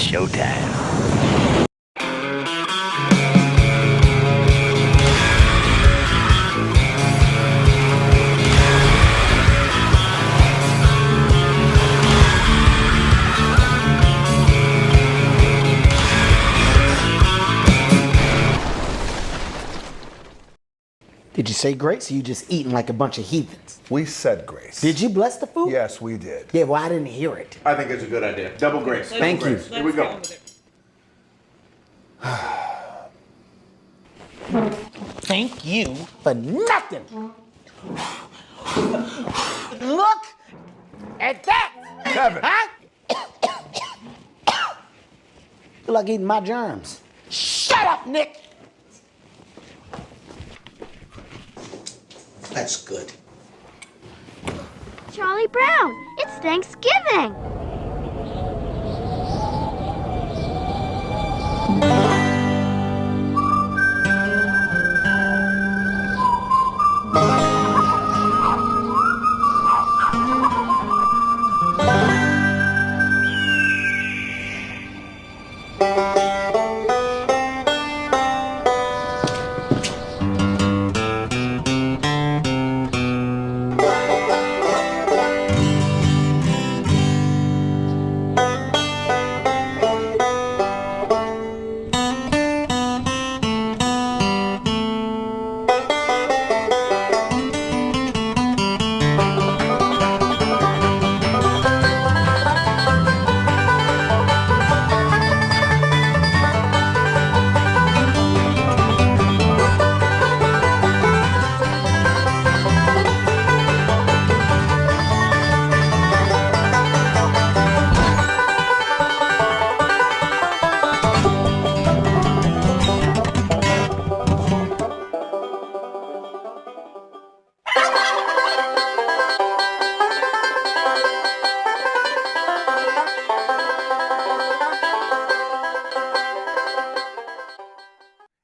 showtime. Did you say grace, or you just eating like a bunch of heathens? We said grace. Did you bless the food? Yes, we did. Yeah, well, I didn't hear it. I think it's a good idea. Double grace. Thank you. Here we go. Thank you for nothing. Look at that. Kevin. Huh? You like eating my germs. Shut up, Nick. That's good. Charlie Brown, it's Thanksgiving.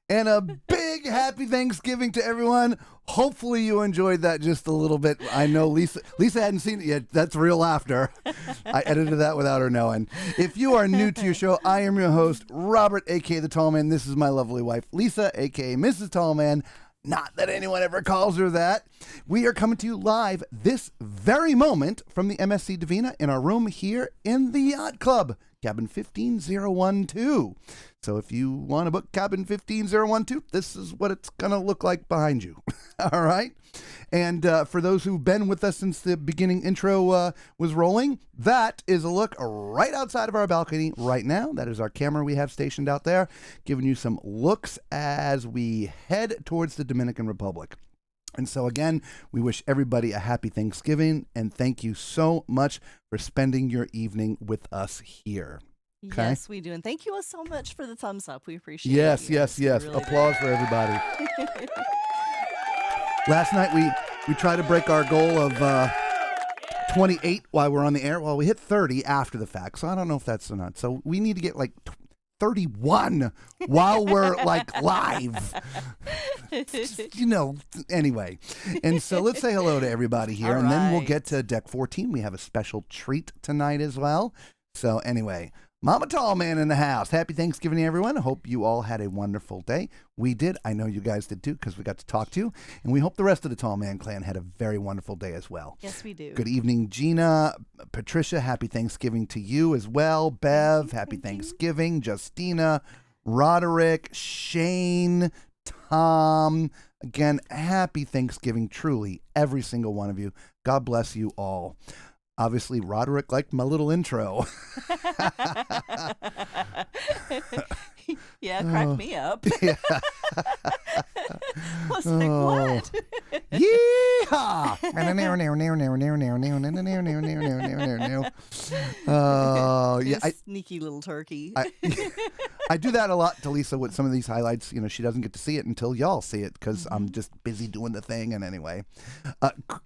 And a big happy Thanksgiving to everyone. Hopefully you enjoyed that just a little bit. I know Lisa hadn't seen it yet. That's real laughter. I edited that without her knowing. If you are new to your show, I am your host, Robert, a.k.a. The Tall Man. This is my lovely wife, Lisa, a.k.a. Mrs. Tall Man. Not that anyone ever calls her that. We are coming to you live this very moment from the MSC Divina in our room here in the Yacht Club, cabin 15012. So if you want to book cabin 15012, this is what it's going to look like behind you. All right? And for those who've been with us since the beginning intro was rolling, that is a look right outside of our balcony right now. That is our camera we have stationed out there, giving you some looks as we head towards the Dominican Republic. And so again, we wish everybody a happy Thanksgiving, and thank you so much for spending your evening with us here. Okay? Yes, we do. And thank you all so much for the thumbs up. We appreciate yes, it. Yes, yes, Really applause for everybody. Last night we tried to break our goal of 28 while we're on the air. Well, we hit 30 after the fact, so I don't know if that's or not. So we need to get like 31 while we're like live. You know, anyway. And so let's say hello to everybody here, and then we'll get to deck 14. We have a special treat tonight as well. So anyway, Mama Tall Man in the house. Happy Thanksgiving, everyone. I hope you all had a wonderful day. We did. I know you guys did too, because we got to talk to you. And we hope the rest of the Tall Man clan had a very wonderful day as well. Yes, we do. Good evening, Gina. Patricia, happy Thanksgiving to you as well. Bev, happy Thanksgiving. Justina, Roderick, Shane, Tom. Again, happy Thanksgiving, truly, every single one of you. God bless you all. Obviously, Roderick liked my little intro. Yeah, cracked me up. Yeah. I was like, what? Yeehaw! Oh, yeah. Sneaky little turkey. I do that a lot to Lisa with some of these highlights. You know, she doesn't get to see it until y'all see it because I'm just busy doing the thing. And anyway,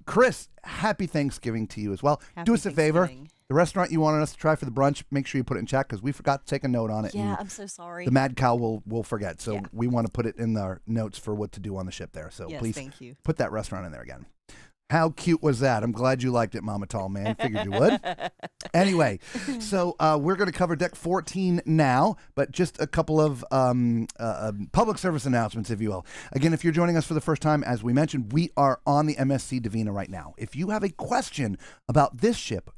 Chris, happy Thanksgiving to you as well. Do us a favor. The restaurant you wanted us to try for the brunch, make sure you put it in chat because we forgot to take a note on it. Yeah, I'm so sorry. The Mad Cow will forget. So we want to put it in our notes for what to do on the ship there. So yes, please thank you. Put that restaurant in there again. How cute was that? I'm glad you liked it, Mama Tall Man. Figured you would. Anyway, so we're going to cover deck 14 now, but just a couple of public service announcements, if you will. Again, if you're joining us for the first time, as we mentioned, we are on the MSC Divina right now. If you have a question about this ship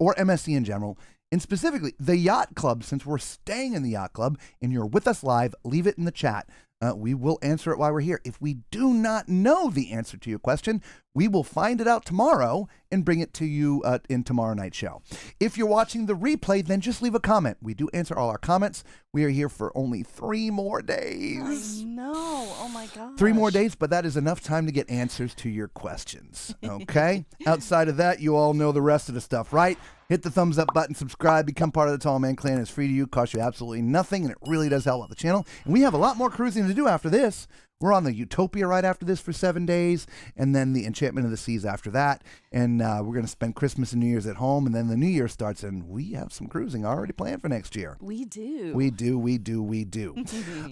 or MSC in general, and specifically the Yacht Club, since we're staying in the Yacht Club and you're with us live, leave it in the chat. We will answer it while we're here. If we do not know the answer to your question, we will find it out tomorrow and bring it to you in tomorrow night's show. If you're watching the replay, then just leave a comment. We do answer all our comments. We are here for only 3 more days. I know. Oh my gosh. 3 more days, but that is enough time to get answers to your questions. Okay? Outside of that, you all know the rest of the stuff, right? Hit the thumbs up button, subscribe, become part of the Tall Man Clan. It's free to you, costs you absolutely nothing, and it really does help out the channel. And we have a lot more cruising to do after this. We're on the Utopia right after this for 7 days, and then the Enchantment of the Seas after that. And we're going to spend Christmas and New Year's at home, and then the New Year starts, and we have some cruising already planned for next year. We do. We do.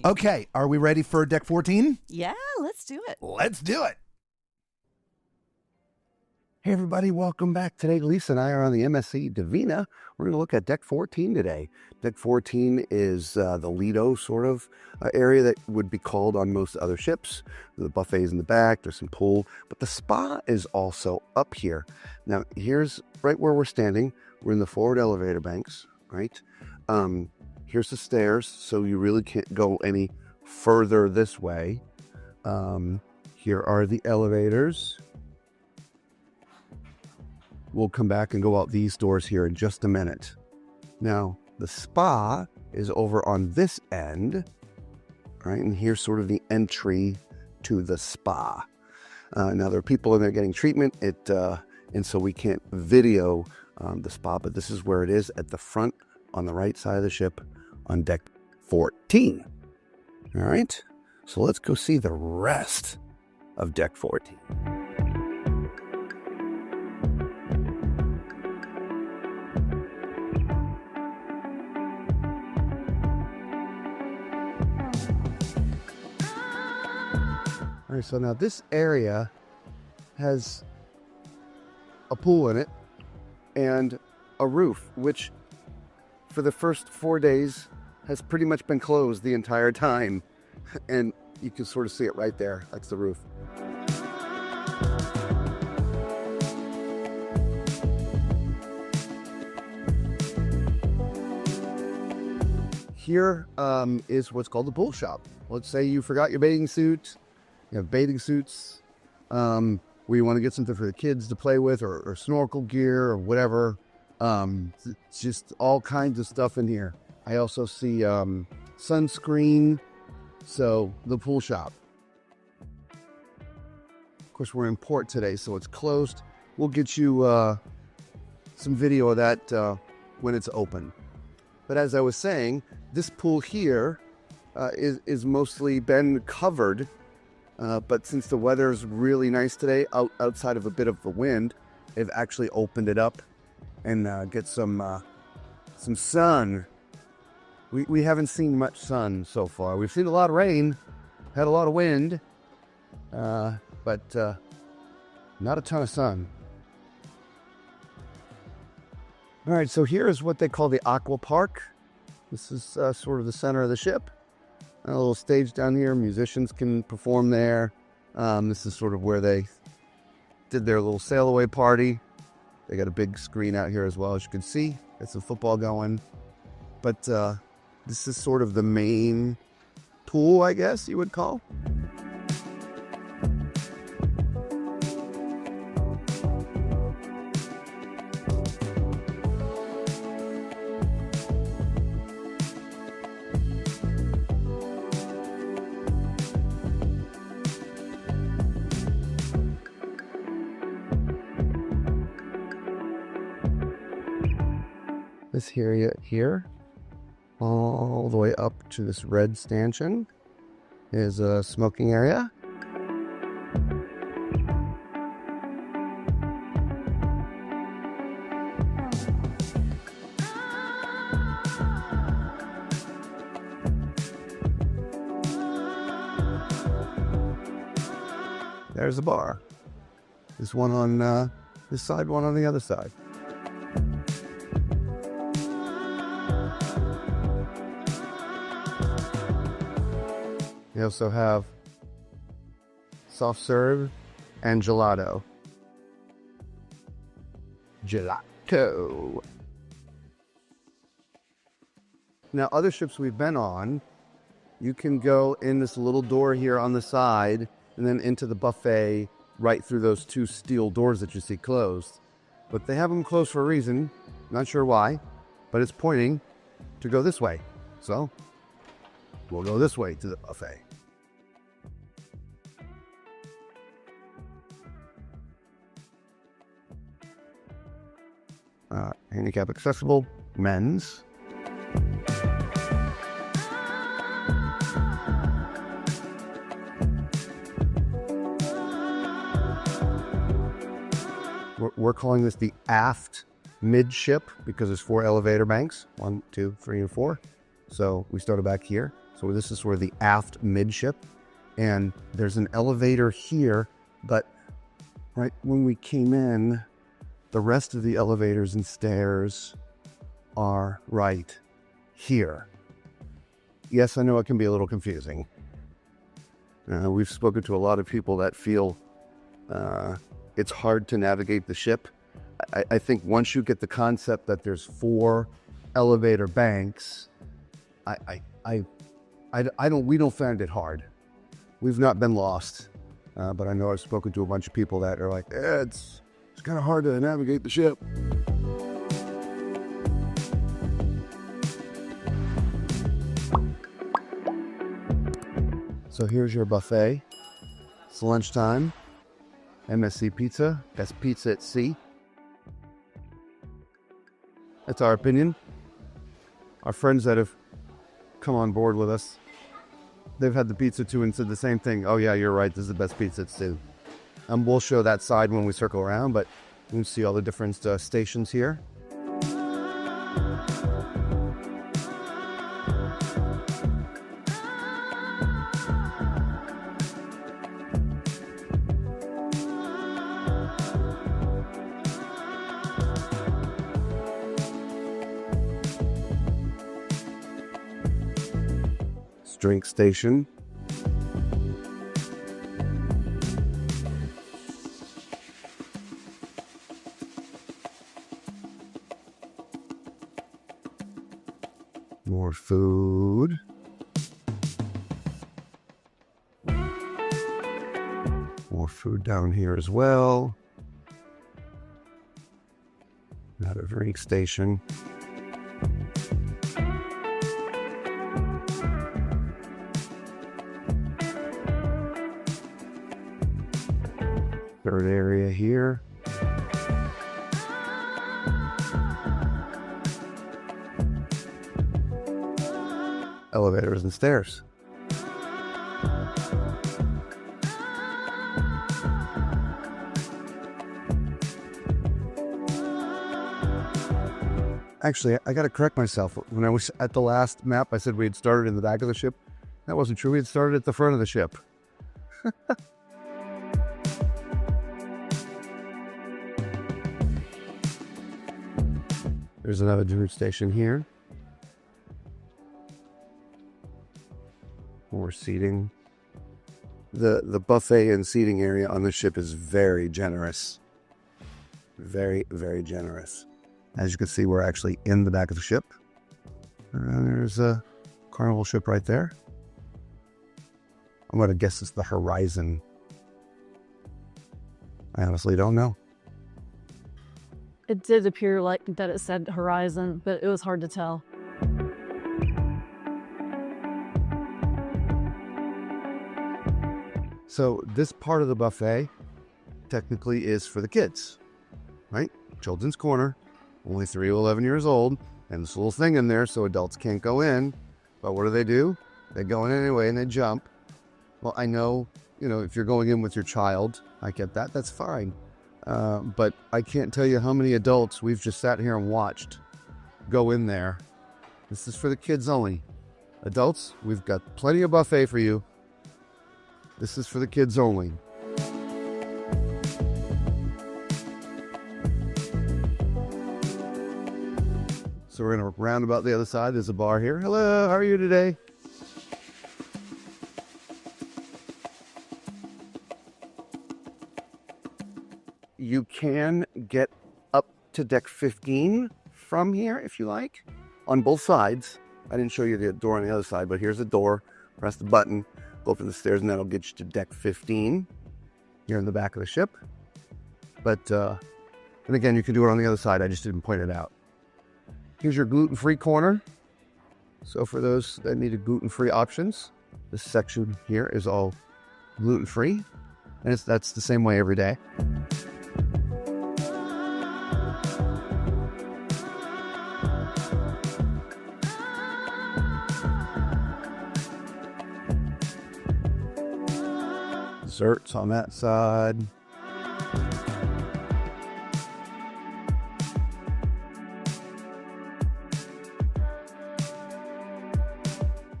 Okay, are we ready for deck 14? Yeah, let's do it. Let's do it. Hey everybody, welcome back. Today Lisa and I are on the MSC Divina. We're going to look at deck 14 today. Deck 14 is the Lido sort of area that would be called on most other ships. The buffet's in the back, there's some pool, but the spa is also up here. Now here's right where we're standing. We're in the forward elevator banks, right? Here's the stairs, so you really can't go any further this way. Here are the elevators. We'll come back and go out these doors here in just a minute. Now, the spa is over on this end, right? And here's sort of the entry to the spa. Now, there are people in there getting treatment, and so we can't video the spa, but this is where it is at the front on the right side of the ship on deck 14. All right, so let's go see the rest of deck 14. All right, so now this area has a pool in it and a roof, which for the first 4 days has pretty much been closed the entire time. And you can sort of see it right there. That's the roof. Here is what's called the pool shop. Let's say you forgot your bathing suit. You have bathing suits where you want to get something for the kids to play with, or snorkel gear or whatever. It's just all kinds of stuff in here. I also see sunscreen. So the pool shop. Of course, we're in port today, so it's closed. We'll get you some video of that when it's open. But as I was saying, this pool here is mostly been covered. But since the weather is really nice today, outside of a bit of the wind, they've actually opened it up and get some sun. We haven't seen much sun so far. We've seen a lot of rain, had a lot of wind, but not a ton of sun. All right, so here is what they call the Aqua Park. This is sort of the center of the ship. A little stage down here, musicians can perform there. This is sort of where they did their little sail away party. They got a big screen out here as well, as you can see. Got some football going. But this is sort of the main pool, I guess you would call. This area here, all the way up to this red stanchion, is a smoking area. There's a bar. There's one on this side, one on the other side. They also have soft serve and gelato. Gelato. Now, other ships we've been on, you can go in this little door here on the side and then into the buffet right through those two steel doors that you see closed. But they have them closed for a reason. Not sure why, but it's pointing to go this way. So we'll go this way to the buffet. Handicap accessible, men's. We're calling this the aft midship because there's 4 elevator banks, 1, 2, 3, and 4. So we started back here. So this is sort of the aft midship, and there's an elevator here, but right when we came in, the rest of the elevators and stairs are right here. Yes, I know it can be a little confusing. We've spoken to a lot of people that feel it's hard to navigate the ship. I think once you get the concept that there's 4 elevator banks, we don't find it hard. We've not been lost, but I know I've spoken to a bunch of people that are like, it's kind of hard to navigate the ship. So here's your buffet. It's lunchtime. MSC Pizza, best pizza at sea. That's our opinion. Our friends that have come on board with us, they've had the pizza too and said the same thing. Oh yeah, you're right, this is the best pizza at sea. We'll show that side when we circle around, but you can see all the different stations here. Drink station. More food. More food down here as well. Another drink station. Third area here. Elevators and stairs. Actually, I got to correct myself. When I was at the last map, I said we had started in the back of the ship. That wasn't true. We had started at the front of the ship. There's another drink station here. More seating. The buffet and seating area on the ship is very generous. Very, very generous. As you can see, we're actually in the back of the ship. And there's a Carnival ship right there. I'm going to guess it's the Horizon. I honestly don't know. It did appear like that it said Horizon, but it was hard to tell. So this part of the buffet technically is for the kids, right? Children's corner, only 3 to 11 years old, and this little thing in there so adults can't go in. But what do? They go in anyway and they jump. Well, I know, if you're going in with your child, I get that, that's fine. But I can't tell you how many adults we've just sat here and watched go in there. This is for the kids only. Adults, we've got plenty of buffet for you. This is for the kids only. So we're going to round about the other side. There's a bar here. Hello, how are you today? You can get up to deck 15 from here if you like, on both sides. I didn't show you the door on the other side, but here's the door. Press the button, go up the stairs, and that'll get you to deck 15 here in the back of the ship. But, and again, you can do it on the other side. I just didn't point it out. Here's your gluten-free corner. So for those that needed gluten-free options, this section here is all gluten-free. And that's the same way every day. Desserts on that side.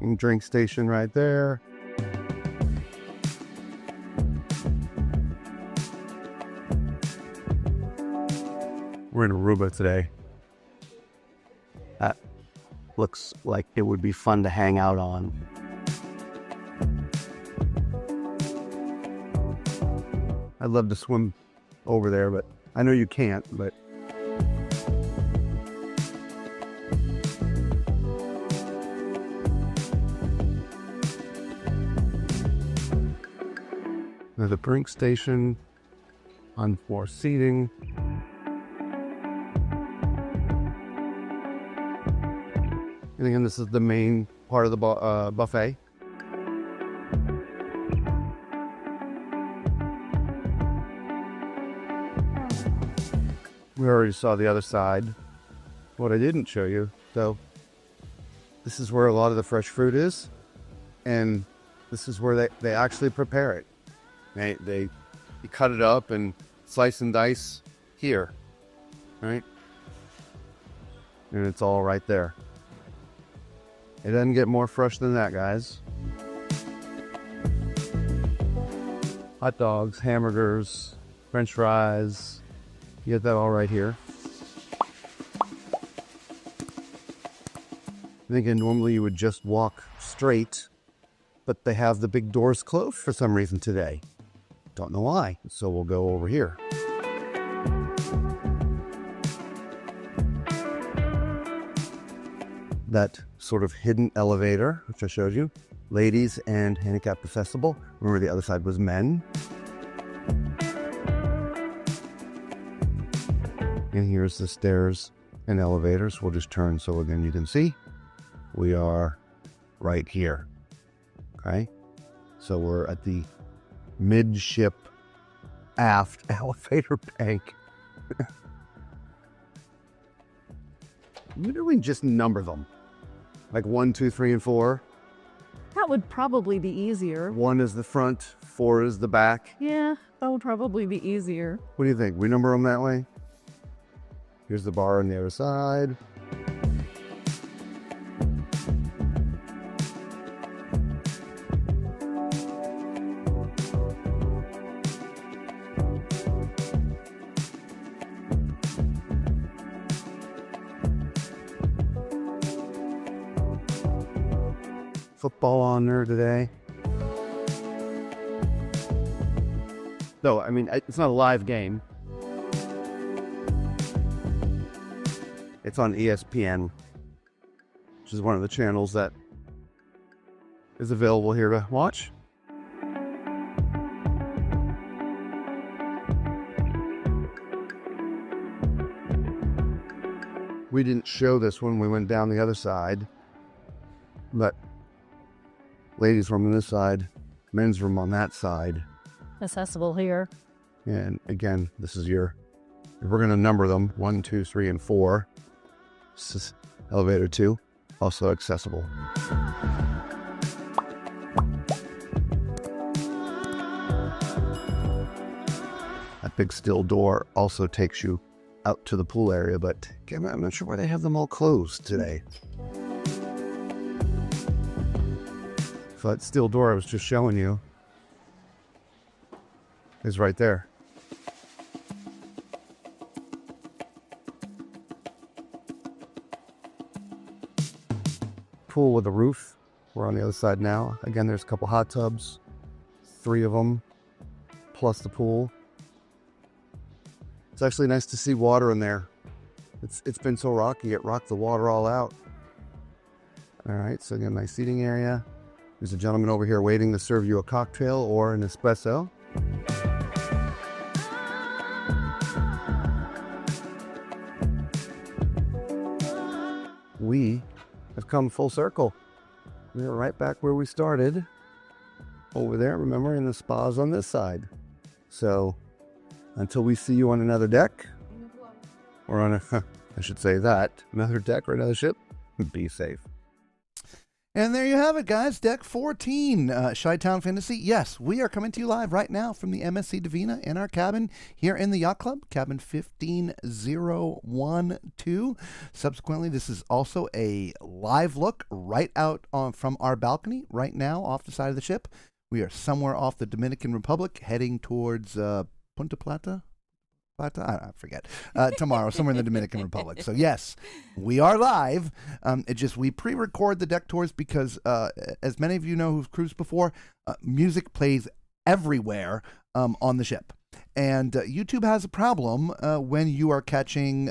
And drink station right there. We're in Aruba today. That looks like it would be fun to hang out on. I'd love to swim over there, but I know you can't, but there's a drink station, on floor seating. And again, this is the main part of the buffet. We already saw the other side. What I didn't show you, though, this is where a lot of the fresh fruit is, and this is where they actually prepare it. You cut it up and slice and dice here, right? And it's all right there. It doesn't get more fresh than that, guys. Hot dogs, hamburgers, French fries. You get that all right here. Thinking normally you would just walk straight, but they have the big doors closed for some reason today. Don't know why, so we'll go over here. That sort of hidden elevator, which I showed you. Ladies and handicap accessible. Remember the other side was men. And here's the stairs and elevators. We'll just turn so again you can see. We are right here, okay? So we're at the midship aft elevator bank. Why don't we just number them? Like 1, 2, 3, and 4. That would probably be easier. 1 is the front, 4 is the back. Yeah, that would probably be easier. What do you think? We number them that way? Here's the bar on the other side. Football on there today. No, I mean, it's not a live game. It's on ESPN, which is one of the channels that is available here to watch. We didn't show this when we went down the other side, but ladies' room on this side, men's room on that side. Accessible here. And again, this is if we're going to number them, 1, 2, 3, and 4. This is elevator 2, also accessible. That big steel door also takes you out to the pool area, but again, I'm not sure why they have them all closed today. So that steel door I was just showing you is right there. pool with a roof. We're on the other side now. Again, there's a couple hot tubs, 3 of them, plus the pool. It's actually nice to see water in there. It's been so rocky, it rocked the water all out. All right, so again, nice seating area. There's a gentleman over here waiting to serve you a cocktail or an espresso. We have come full circle. We're right back where we started. Over there, remember, and the spa's on this side. So until we see you on another deck, or on a, I should say that, another deck or another ship, be safe. And there you have it, guys. Deck 14, Chi-Town Fantasy. Yes, we are coming to you live right now from the MSC Divina in our cabin here in the Yacht Club, cabin 15012. Subsequently, this is also a live look right out from our balcony right now off the side of the ship. We are somewhere off the Dominican Republic heading towards Punta Plata. I forget, tomorrow, somewhere in the Dominican Republic. So yes, we are live. We pre-record the deck tours because, as many of you know who've cruised before, music plays everywhere on the ship. And YouTube has a problem when you are catching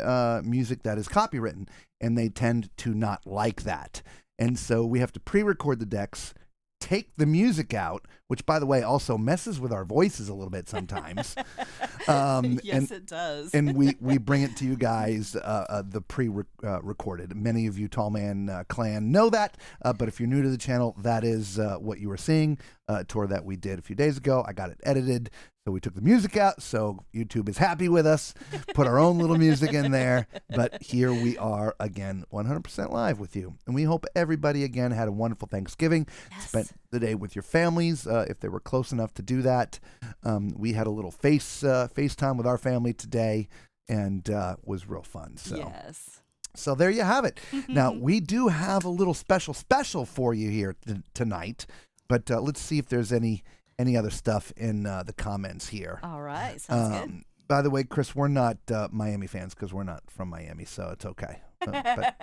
music that is copywritten, and they tend to not like that. And so we have to pre-record the decks, take the music out, which, by the way, also messes with our voices a little bit sometimes. Yes, it does. And we bring it to you guys, the pre-recorded. Many of you Tall Man Clan know that, but if you're new to the channel, that is what you were seeing. Tour that we did a few days ago. I got it edited, so we took the music out, so YouTube is happy with us. Put our own little music in there, but here we are again, 100% live with you. And we hope everybody, again, had a wonderful Thanksgiving. Yes. Spent the day with your families, if they were close enough to do that. We had a little FaceTime with our family today, and was real fun. So. Yes. So there you have it. Now, we do have a little special for you here tonight, but let's see if there's any other stuff in the comments here. All right. Sounds good. By the way, Chris, we're not Miami fans because we're not from Miami, so it's okay. But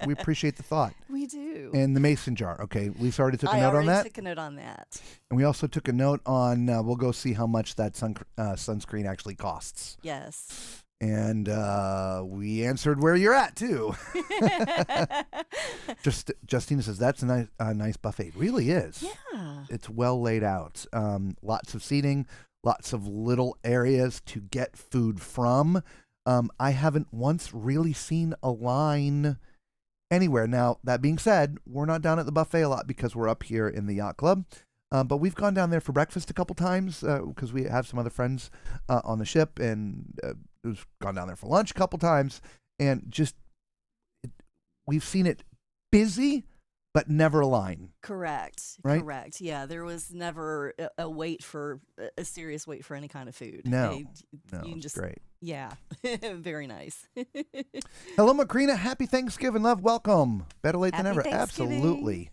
we appreciate the thought. We do. And the mason jar. Okay, Lisa already took a I note on that. took a note on that. And we also took a note on, we'll go see how much that sunscreen actually costs. Yes. And we answered where you're at, too. Justina says, that's a nice buffet. It really is. Yeah. It's well laid out. Lots of seating, lots of little areas to get food from. I haven't once really seen a line anywhere. Now, that being said, we're not down at the buffet a lot because we're up here in the Yacht Club. But we've gone down there for breakfast a couple times because we have some other friends on the ship, and we've gone down there for lunch a couple times. And we've seen it busy, but never a line. Correct. Right? Correct. Yeah, there was never a serious wait for any kind of food. No, you can it's just, great. Yeah, very nice. Hello, Macrina. Happy Thanksgiving, love. Welcome. Better late than Happy ever. Thanksgiving. Absolutely.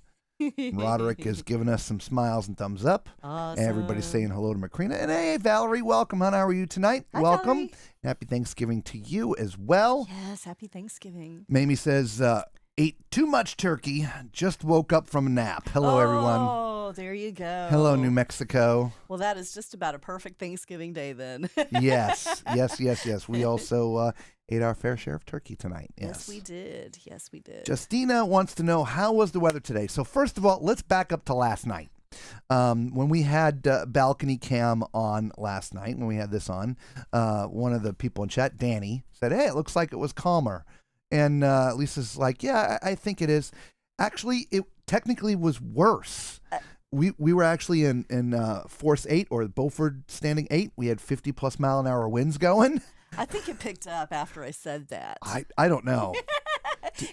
Roderick is giving us some smiles and thumbs up. Awesome. Everybody's saying hello to Macrina. And hey, Valerie, welcome, hon. How are you tonight? Hi, Welcome. Valerie. Happy Thanksgiving to you as well. Yes, happy Thanksgiving. Mamie says, ate too much turkey. Just woke up from a nap. Hello, everyone. Oh, there you go. Hello, New Mexico. Well, that is just about a perfect Thanksgiving day then. Yes. We also ate our fair share of turkey tonight. Yes, we did. Yes, we did. Justina wants to know, how was the weather today? So first of all, let's back up to last night. When we had balcony cam on last night, when we had this on, one of the people in chat, Danny, said, hey, it looks like it was calmer. And Lisa's like, yeah, I think it is. Actually, it technically was worse. We were actually in Force 8 or Beaufort Standing 8. We had 50+ mile an hour winds going. I think it picked up after I said that. I don't know.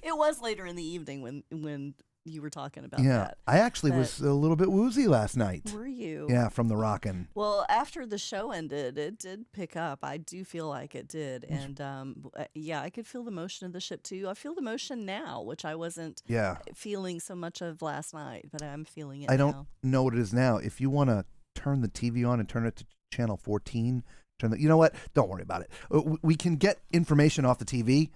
It was later in the evening when you were talking about Yeah, that. I actually was a little bit woozy last night. Were you? Yeah, from the rockin'. Well, after the show ended, it did pick up. I do feel like it did. And yeah, I could feel the motion of the ship too. I feel the motion now, which I wasn't feeling so much of last night, but I'm feeling it now. I don't know what it is now. If you want to turn the TV on and turn it to channel 14, you know what? Don't worry about it. We can get information off the TV,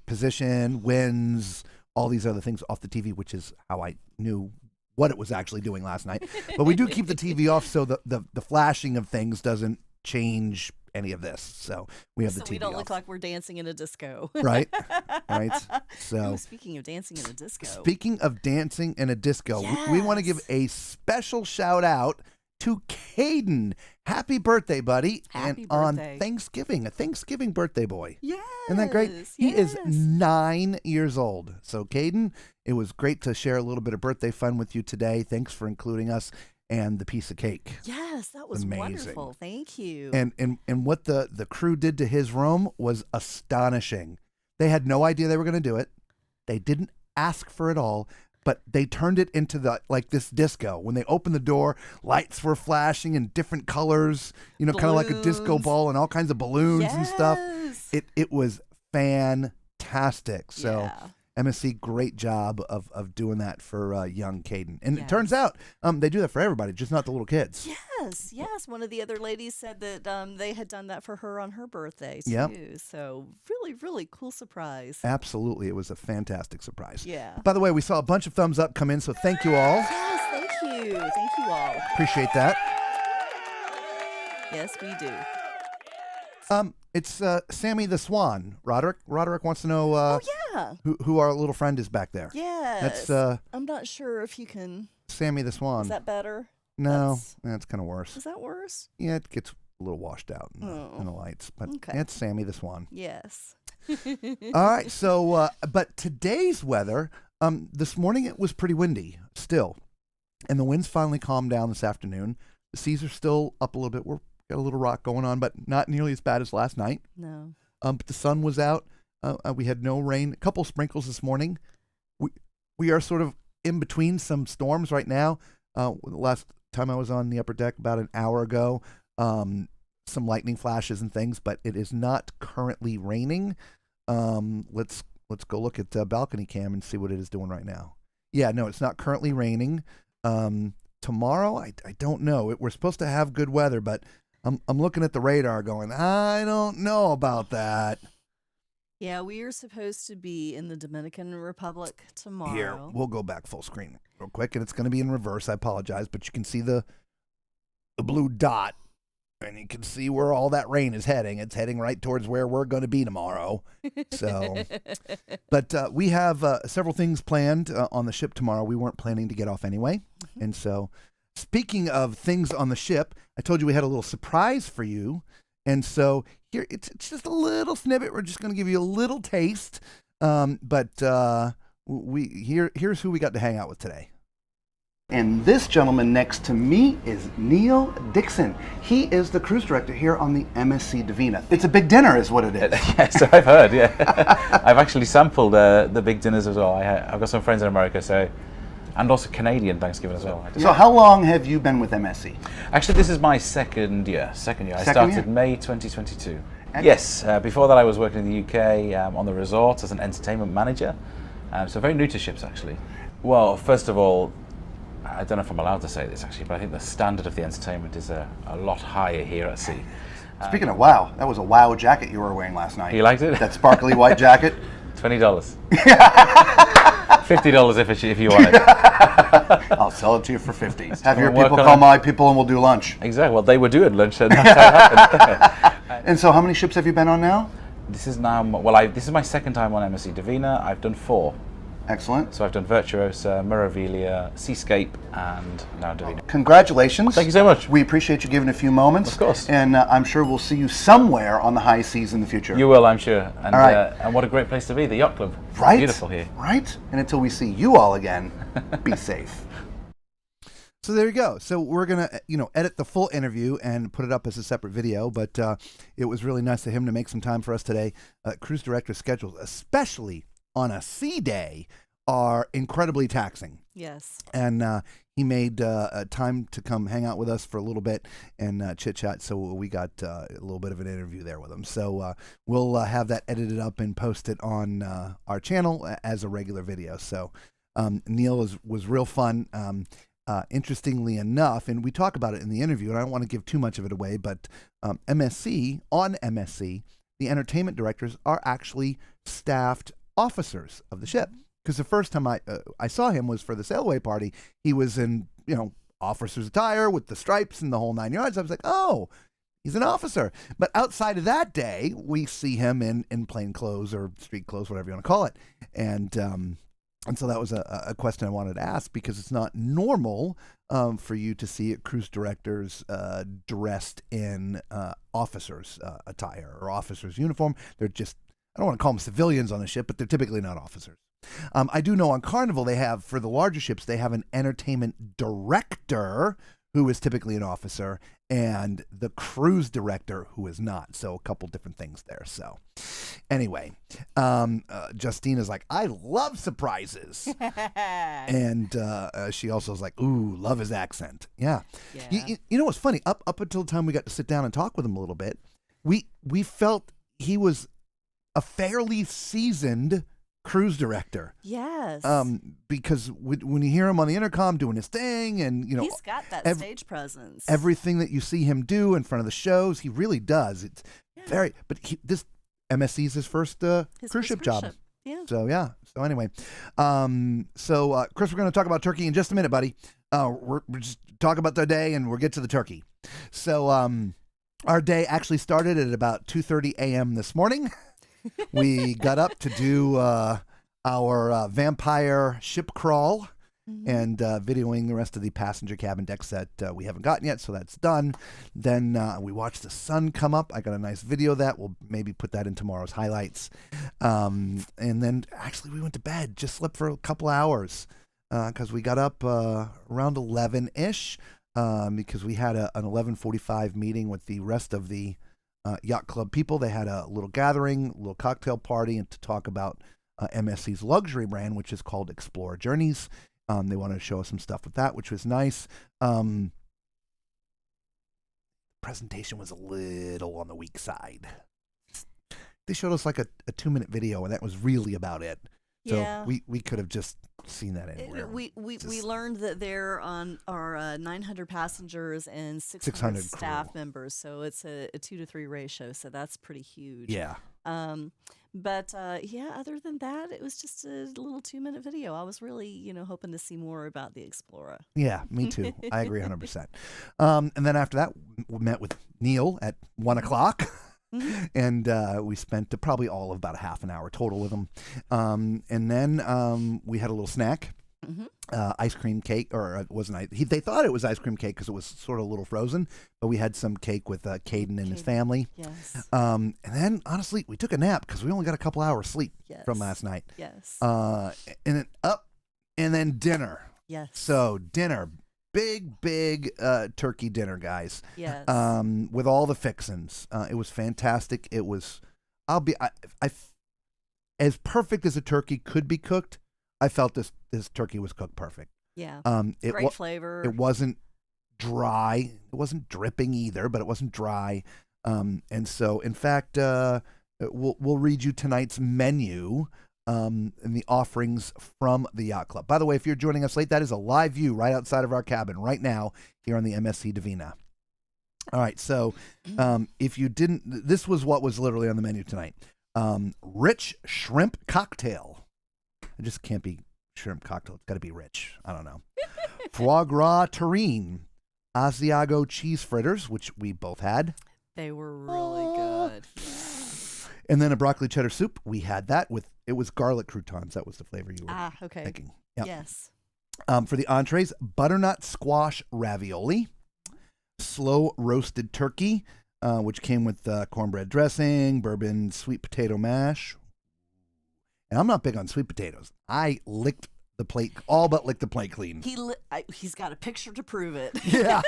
position, winds, all these other things off the TV, which is how I knew what it was actually doing last night. But we do keep the TV off so the flashing of things doesn't change any of this. So we have the TV we don't off. look like we're dancing in a disco. Right. So speaking of dancing in a disco. Speaking of dancing in a disco, we want to give a special shout out to Caden. Happy birthday, buddy. Happy birthday. On Thanksgiving, a Thanksgiving birthday boy. Yes. Isn't that great? He is 9 years old. So Caden, it was great to share a little bit of birthday fun with you today. Thanks for including us and the piece of cake. Yes, that was amazing. Wonderful. Thank you. And what the crew did to his room was astonishing. They had no idea they were going to do it. They didn't ask for it all, but they turned it into this disco. When they opened the door, lights were flashing in different colors, kind of like a disco ball and all kinds of balloons and stuff. It was fantastic. So MSC, great job of doing that for young Caden. And it turns out they do that for everybody, just not the little kids. Yes. One of the other ladies said that they had done that for her on her birthday, too. Yep. So really, really cool surprise. Absolutely. It was a fantastic surprise. Yeah. By the way, we saw a bunch of thumbs up come in, so thank you all. Yes, thank you. Thank you all. Appreciate that. Yes, we do. It's Sammy the Swan. Roderick wants to know who our little friend is back there. Yes. That's I'm not sure if you can. Sammy the Swan. Is that better? No, that's kind of worse. Is that worse? Yeah, it gets a little washed out in the lights. But okay. It's Sammy the Swan. Yes. All right, so but today's weather, this morning it was pretty windy still. And the winds finally calmed down this afternoon. The seas are still up a little bit. We're got a little rock going on, but not nearly as bad as last night. No. But the sun was out. We had no rain. A couple sprinkles this morning. We are sort of in between some storms right now. The last time I was on the upper deck about an hour ago, some lightning flashes and things, but it is not currently raining. Let's go look at balcony cam and see what it is doing right now. Yeah, no, it's not currently raining. Tomorrow, I don't know. We're supposed to have good weather, but I'm looking at the radar going, I don't know about that. Yeah, we are supposed to be in the Dominican Republic tomorrow. Here, we'll go back full screen real quick, and it's going to be in reverse. I apologize, but you can see the blue dot, and you can see where all that rain is heading. It's heading right towards where we're going to be tomorrow. So, but we have several things planned on the ship tomorrow. We weren't planning to get off anyway, and so speaking of things on the ship, I told you we had a little surprise for you. And so here, it's just a little snippet. We're just going to give you a little taste. But here's who we got to hang out with today. And this gentleman next to me is Neil Dixon. He is the cruise director here on the MSC Divina. It's a big dinner is what it is. Yes, I've heard, yeah. I've actually sampled the big dinners as well. I've got some friends in America, and also Canadian Thanksgiving as well. So how long have you been with MSC? Actually, this is my second year. I started May 2022. Excellent. Yes, before that I was working in the UK on the resort as an entertainment manager. So very new to ships, actually. Well, first of all, I don't know if I'm allowed to say this actually, but I think the standard of the entertainment is a lot higher here at sea. Speaking of wow, that was a wow jacket you were wearing last night. You liked it? That sparkly white jacket? $20. $50 if you want it. I'll sell it to you for $50. Have your people call my people and we'll do lunch. Exactly. Well, they were doing lunch and that's how it happened. And so how many ships have you been on now? This is this is my second time on MSC Divina. I've done 4. Excellent. So I've done Virtuosa, Meraviglia, Seascape, and now Divina. Congratulations. Thank you so much. We appreciate you giving a few moments. Of course. And I'm sure we'll see you somewhere on the high seas in the future. You will, I'm sure. And, all right. And what a great place to be, the yacht club. Right. Beautiful here. Right. And until we see you all again, be safe. So there you go. So we're going to, edit the full interview and put it up as a separate video. But it was really nice of him to make some time for us today. Cruise director schedules, especially on a sea day, are incredibly taxing. Yes. And he made time to come hang out with us for a little bit and chit-chat. So we got a little bit of an interview there with him. So we'll have that edited up and post it on our channel as a regular video. So Neil was real fun. Interestingly enough, and we talk about it in the interview, and I don't want to give too much of it away, but MSC, the entertainment directors are actually staffed officers of the ship. because the first time I saw him was for the sailaway party. He was in, officer's attire with the stripes and the whole 9 yards. I was like, oh, he's an officer. But outside of that day, we see him in plain clothes or street clothes, whatever you want to call it. And so that was a question I wanted to ask, because it's not normal for you to see cruise directors dressed in officers' attire or officers' uniform. They're just, I don't want to call them civilians on the ship, but they're typically not officers. I do know on Carnival they have, for the larger ships, they have an entertainment director who is typically an officer, and the cruise director who is not. So a couple different things there. So anyway, Justina's like, I love surprises. And she also is like, ooh, love his accent. Yeah. You know what's funny? Up until the time we got to sit down and talk with him a little bit, we felt he was a fairly seasoned cruise director. Yes. Because when you hear him on the intercom doing his thing, and he's got that stage presence. Everything that you see him do in front of the shows, he really does. It's very. But this MSC is his first cruise ship job. Yeah. So yeah. So anyway, Chris, we're going to talk about turkey in just a minute, buddy. We're just talk about the day, and we'll get to the turkey. So our day actually started at about 2:30 a.m. this morning. We got up to do our vampire ship crawl and videoing the rest of the passenger cabin decks that we haven't gotten yet, so that's done. Then we watched the sun come up. I got a nice video of that. We'll maybe put that in tomorrow's highlights. And then actually we went to bed, just slept for a couple hours because we got up around 11-ish because we had an 11:45 meeting with the rest of the yacht club people. They had a little gathering, a little cocktail party, and to talk about MSC's luxury brand, which is called Explorer Journeys. They wanted to show us some stuff with that, which was nice. Presentation was a little on the weak side. They showed us like a 2-minute video, and that was really about it. So we could have just seen that anywhere. We learned that there are 900 passengers and 600 staff members, so it's a 2-to-3 ratio. So that's pretty huge. Yeah. But other than that, it was just a little 2-minute video. I was really, hoping to see more about the Explorer. Yeah, me too. I agree 100%. And then after that, we met with Neil at 1:00. And we spent probably all of about a half an hour total with them. And then we had a little snack, ice cream cake, or it wasn't. They thought it was ice cream cake because it was sort of a little frozen, but we had some cake with Caden and his family. Yes. And then, honestly, we took a nap because we only got a couple hours sleep from last night. Yes. And then and then dinner. Yes. So dinner. Big turkey dinner, guys. Yes. With all the fixins. It was fantastic. It was, as perfect as a turkey could be cooked, I felt this turkey was cooked perfect. Yeah. Great flavor. It wasn't dry. It wasn't dripping either, but it wasn't dry. And so, in fact, we'll read you tonight's menu. And the offerings from the Yacht Club. By the way, if you're joining us late, that is a live view right outside of our cabin right now here on the MSC Divina. All right, so if you didn't, this was what was literally on the menu tonight. Rich shrimp cocktail. It just can't be shrimp cocktail. It's got to be rich. I don't know. Foie gras terrine. Asiago cheese fritters, which we both had. They were really good. And then a broccoli cheddar soup. We had that it was garlic croutons. That was the flavor you were thinking. Yep. Yes. For the entrees, butternut squash ravioli, slow roasted turkey, which came with cornbread dressing, bourbon sweet potato mash. And I'm not big on sweet potatoes. I licked the plate, all but licked the plate clean. He's got a picture to prove it. Yeah.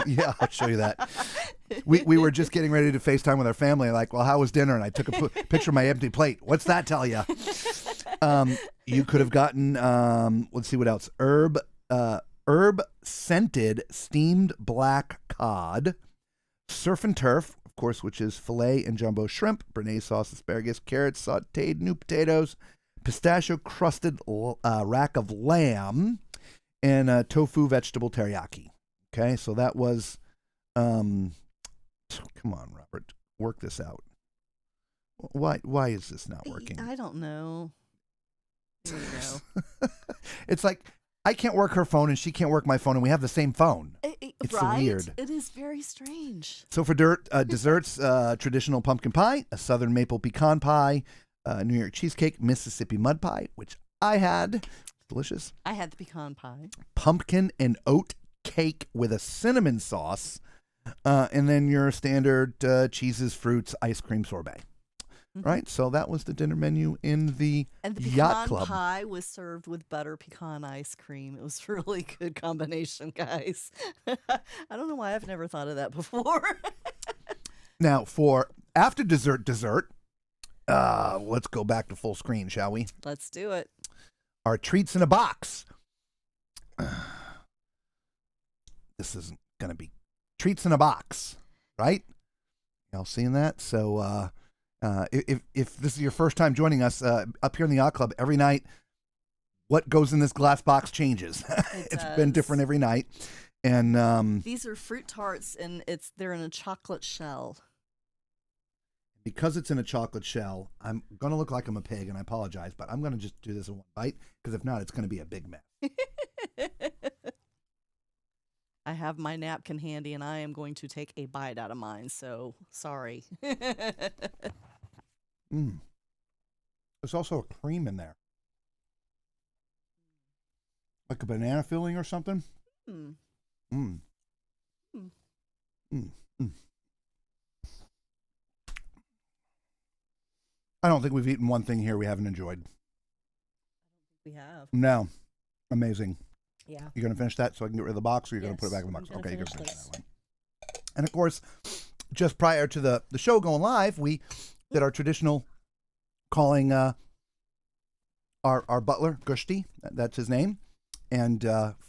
Yeah, I'll show you that. We were just getting ready to FaceTime with our family. Like, well, how was dinner? And I took a picture of my empty plate. What's that tell you? You could have gotten, let's see what else. Herb scented steamed black cod, surf and turf, of course, which is filet and jumbo shrimp, béarnaise sauce, asparagus, carrots, sauteed new potatoes, pistachio crusted rack of lamb, and tofu vegetable teriyaki. Okay, so that was, come on, Robert, work this out. Why is this not working? I don't know. There you go. It's like I can't work her phone and she can't work my phone, and we have the same phone. It's right? weird. It is very strange. So for desserts, traditional pumpkin pie, a southern maple pecan pie, New York cheesecake, Mississippi mud pie, which I had. Delicious. I had the pecan pie. Pumpkin and oat cake with a cinnamon sauce, and then your standard cheeses, fruits, ice cream sorbet. Right, so that was the dinner menu in the yacht club. And the pecan pie was served with butter pecan ice cream. It was a really good combination, guys. I don't know why I've never thought of that before. Now, for after dessert, let's go back to full screen, shall we? Let's do it. Our treats in a box. This isn't going to be treats in a box, right? Y'all seeing that? So, if this is your first time joining us up here in the Yacht Club, every night, what goes in this glass box changes. It's been different every night, and these are fruit tarts, and they're in a chocolate shell. Because it's in a chocolate shell, I'm gonna look like I'm a pig, and I apologize, but I'm gonna just do this in one bite, because if not, it's gonna be a big mess. I have my napkin handy, and I am going to take a bite out of mine. So sorry. There's also a cream in there. Like a banana filling or something? I don't think we've eaten one thing here we haven't enjoyed. We have. No. Amazing. Yeah. You're going to finish that so I can get rid of the box, or you're going to put it back in the box? Okay, you're going to finish that one. And of course, just prior to the show going live, we did our traditional calling our butler, Gushti, that's his name, and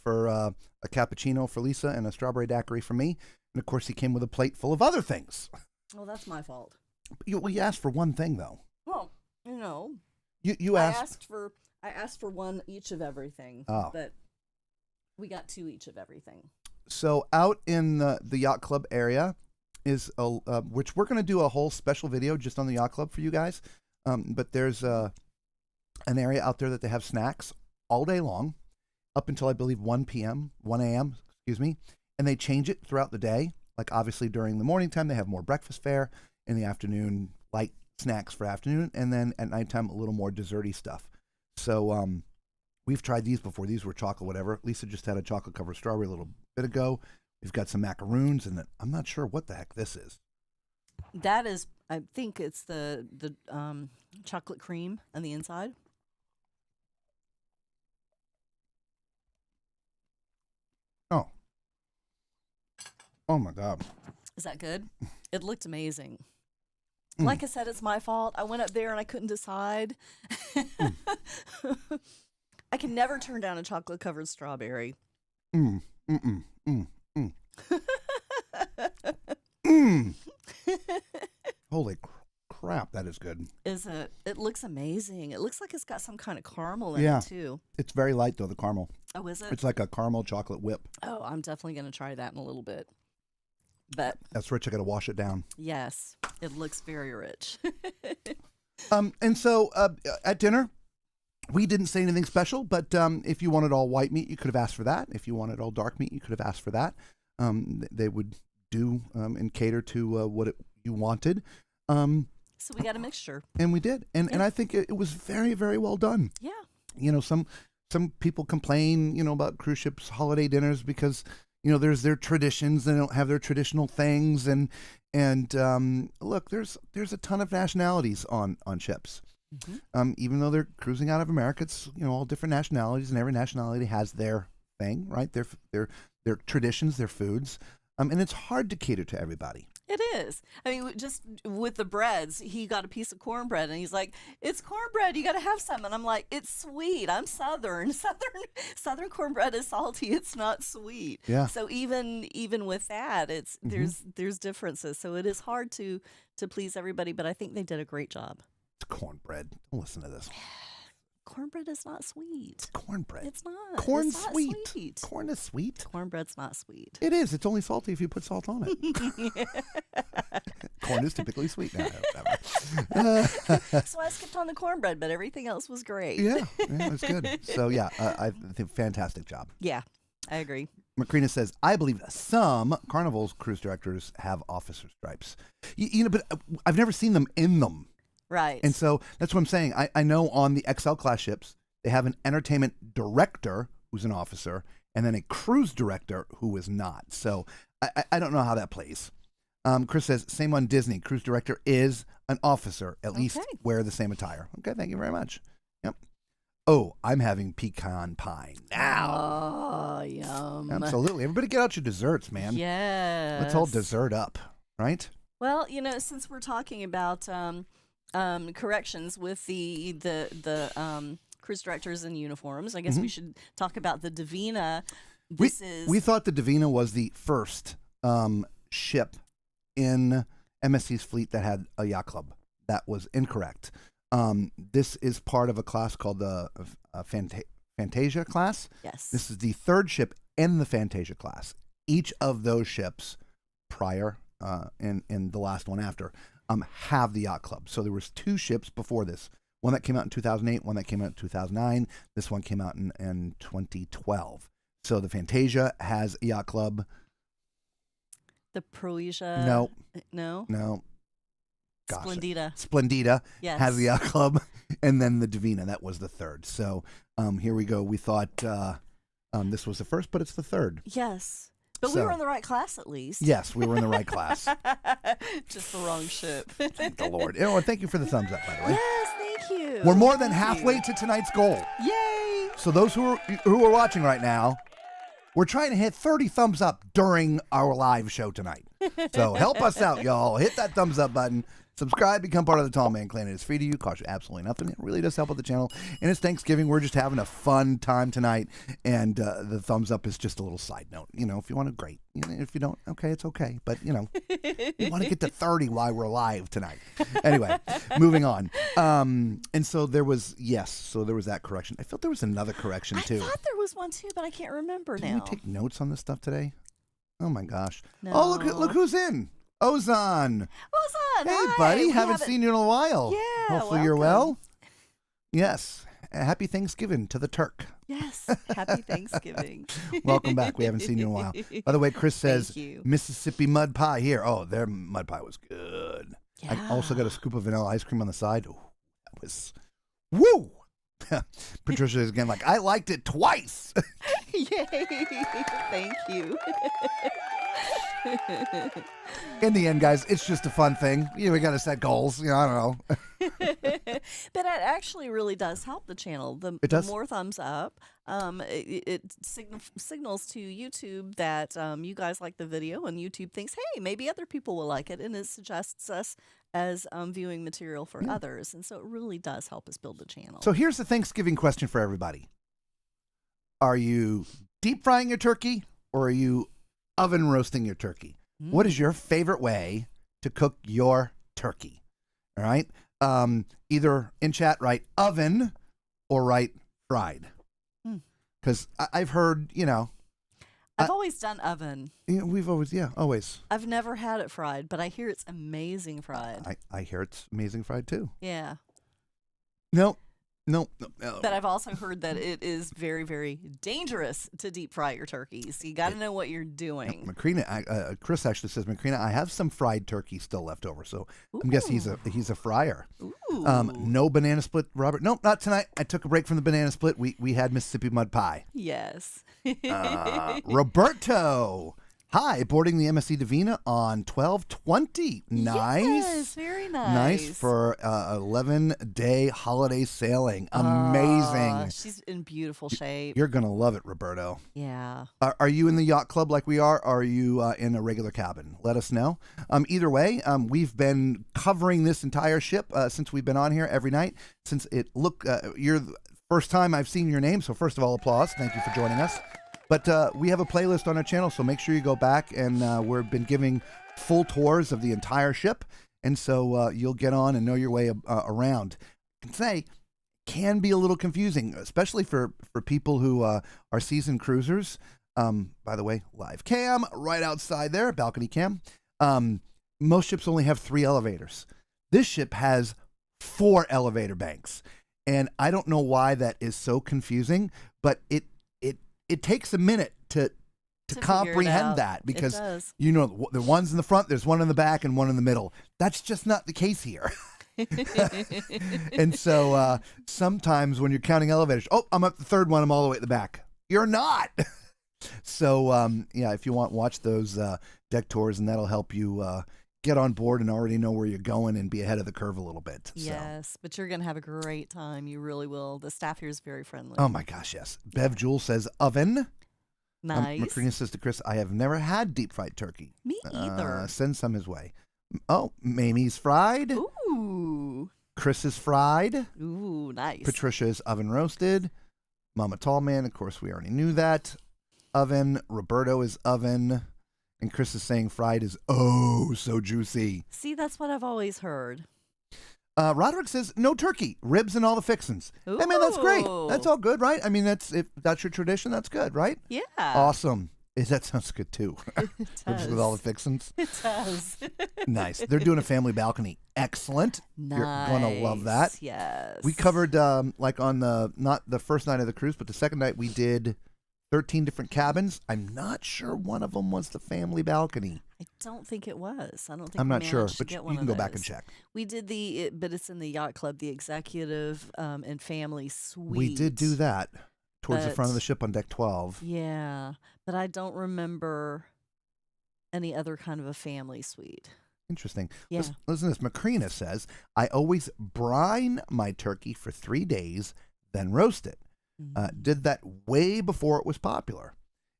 for a cappuccino for Lisa and a strawberry daiquiri for me. And of course, he came with a plate full of other things. Well, that's my fault. You asked for one thing, though. Well, you know. You asked. I asked for one each of everything. Oh. But we got two each of everything. So out in the yacht club area is which we're going to do a whole special video just on the yacht club for you guys. But there's an area out there that they have snacks all day long, up until I believe 1 a.m., excuse me, and they change it throughout the day. Like obviously during the morning time they have more breakfast fare, in the afternoon light snacks for afternoon, and then at nighttime a little more desserty stuff. So we've tried these before. These were chocolate whatever. Lisa just had a chocolate covered strawberry a little bit ago. We've got some macaroons, and I'm not sure what the heck this is. that is, I think it's the chocolate cream on the inside. Oh my God. Is that good? It looked amazing. Like I said, it's my fault. I went up there and I couldn't decide. I can never turn down a chocolate covered strawberry. Holy crap, that is good. Is it? It looks amazing. It looks like it's got some kind of caramel in it too. It's very light though, the caramel. Oh, is it? It's like a caramel chocolate whip. Oh, I'm definitely going to try that in a little bit. But that's rich. I got to wash it down. Yes, it looks very rich. And so at dinner, we didn't say anything special, but if you wanted all white meat, you could have asked for that. If you wanted all dark meat, you could have asked for that. They would do and cater to what you wanted. So we got a mixture. And we did. And I think it was very, very well done. Yeah. You know, some people complain, you know, about cruise ships holiday dinners because, you know, there's their traditions. They don't have their traditional things. And look, there's a ton of nationalities on ships. Mm-hmm. Even though they're cruising out of America, it's, you know, all different nationalities, and every nationality has their thing, right? Their traditions, their foods. And it's hard to cater to everybody. It is. I mean, just with the breads, he got a piece of cornbread, and he's like, "It's cornbread. You got to have some." And I'm like, "It's sweet. I'm Southern. Southern cornbread is salty. It's not sweet." Yeah. So even with that, it's there's differences. So it is hard to please everybody, but I think they did a great job. It's cornbread. Don't listen to this. Cornbread is not sweet. It's cornbread. It's not. Corn's it's not sweet. Corn is sweet. Cornbread's not sweet. It is. It's only salty if you put salt on it. Corn is typically sweet now. So I skipped on the cornbread, but everything else was great. Yeah, it was good. So yeah, I think fantastic job. Yeah, I agree. Macrina says, I believe some Carnival's cruise directors have officer stripes. But I've never seen them in them. Right. And so that's what I'm saying. I know on the XL class ships, they have an entertainment director who's an officer and then a cruise director who is not. So I don't know how that plays. Chris says, same on Disney. Cruise director is an officer. At least wear the same attire. Okay, thank you very much. Yep. Oh, I'm having pecan pie now. Oh, yum. Absolutely. Everybody get out your desserts, man. Yes. Let's all dessert up, right? Well, since we're talking about corrections with the cruise directors in uniforms, I guess we should talk about the Divina. We thought the Divina was the first ship in MSC's fleet that had a yacht club. That was incorrect. This is part of a class called the Fantasia class. Yes. This is the third ship in the Fantasia class. Each of those ships prior and the last one after have the yacht club. So there was two ships before this. One that came out in 2008, one that came out in 2009. This one came out in 2012. So the Fantasia has a yacht club. The Proesia. No. Gosh, Splendida. Yes. Has the yacht club. And then the Divina, that was the third. So here we go. We thought this was the first, but it's the third. Yes. But we were in the right class at least. Yes, we were in the right class. Just the wrong ship. Thank the Lord. Thank you for the thumbs up, by the way. Yes, thank you. We're more than halfway to tonight's goal. Yay! So those who are watching right now, we're trying to hit 30 thumbs up during our live show tonight. So help us out, y'all. Hit that thumbs up button. Subscribe, become part of the Tall Man Clan. It is free to you, costs you absolutely nothing. It really does help with the channel. And it's Thanksgiving. We're just having a fun time tonight. And the thumbs up is just a little side note. If you want to, great. If you don't, okay, it's okay. But, you want to get to 30 while we're live tonight. Anyway, moving on. And so there was that correction. I felt there was another correction, too. I thought there was one, too, but I can't remember now. Did we take notes on this stuff today? Oh, my gosh. No. Oh, look who's in. Ozan. Hey, hi. buddy. Haven't seen you in a while. Yeah. Hopefully you're well. Yes. Happy Thanksgiving to the Turk. Yes. Happy Thanksgiving. Welcome back. We haven't seen you in a while. By the way, Chris says Thank you. Mississippi mud pie here. Oh, their mud pie was good. Yeah. I also got a scoop of vanilla ice cream on the side. Oh, that was woo. Patricia is again like, I liked it twice. Yay. Thank you. In the end, guys, it's just a fun thing. We got to set goals. I don't know. But it actually really does help the channel. It does. The more thumbs up, it signals to YouTube that you guys like the video, and YouTube thinks, hey, maybe other people will like it, and it suggests us as viewing material for others. And so it really does help us build the channel. So here's the Thanksgiving question for everybody. Are you deep frying your turkey, or are you oven roasting your turkey? What is your favorite way to cook your turkey? All right. Either in chat, write oven or write fried. Because I've heard, I've always done oven. We've always. I've never had it fried, but I hear it's amazing fried. I hear it's amazing fried too. Yeah. No. But I've also heard that it is very, very dangerous to deep fry your turkeys. You got to know what you're doing. Macrina, Chris actually says, Macrina, I have some fried turkey still left over, so I'm guessing he's a fryer. Ooh. No banana split, Robert. Nope, not tonight. I took a break from the banana split. We had Mississippi mud pie. Yes. Roberto. Hi, boarding the MSC Divina on 12/20. Nice. Yes, very nice. Nice for 11-day holiday sailing. Amazing. She's in beautiful shape. You're going to love it, Roberto. Yeah. Are you in the yacht club like we are? Or are you in a regular cabin? Let us know. Either way, we've been covering this entire ship since we've been on here every night. Since you're the first time I've seen your name. So first of all, applause. Thank you for joining us. But we have a playlist on our channel, so make sure you go back, and we've been giving full tours of the entire ship, and so you'll get on and know your way around. I can say it can be a little confusing, especially for people who are seasoned cruisers. By the way, live cam right outside there, balcony cam. most ships only have 3 elevators. This ship has 4 elevator banks. And I don't know why that is so confusing, but it takes a minute to comprehend that, because you know the one's in the front, there's one in the back, and one in the middle. That's just not the case here. And so sometimes when you're counting elevators, I'm up the 3rd one, I'm all the way at the back. You're not. So if you watch those deck tours, and that'll help you get on board and already know where you're going and be ahead of the curve a little bit. Yes, but you're going to have a great time. You really will. The staff here is very friendly. Oh my gosh, yes. Bev Jewel says oven. Nice. Macrina says to Chris, I have never had deep fried turkey. Me either. Send some his way. Oh, Mamie's fried. Ooh. Chris is fried. Ooh, nice. Patricia is oven roasted. Mama Tallman, of course, we already knew that. Oven. Roberto is oven. And Chris is saying fried is so juicy. See, that's what I've always heard. Roderick says no turkey, ribs and all the fixins. Ooh. Hey man, that's great. That's all good, right? I mean, if that's your tradition, that's good, right? Yeah. Awesome. That sounds good too. It Ribs does. with all the fixins. It does. Nice. They're doing a family balcony. Excellent. Nice. You're gonna love that. Yes. We covered like on not the first night of the cruise, but the second night we did 13 different cabins. I'm not sure one of them was the family balcony. I don't think it was. I don't think I'm we not sure, managed to but get you one can of go back those. and check. We did but it's in the yacht club, the executive and family suite. We did do that towards the front of But- the ship on deck 12. Yeah, but I don't remember any other kind of a family suite. Interesting. Yeah. Listen to this. Macrina says, I always brine my turkey for 3 days, then roast it. Did that way before it was popular.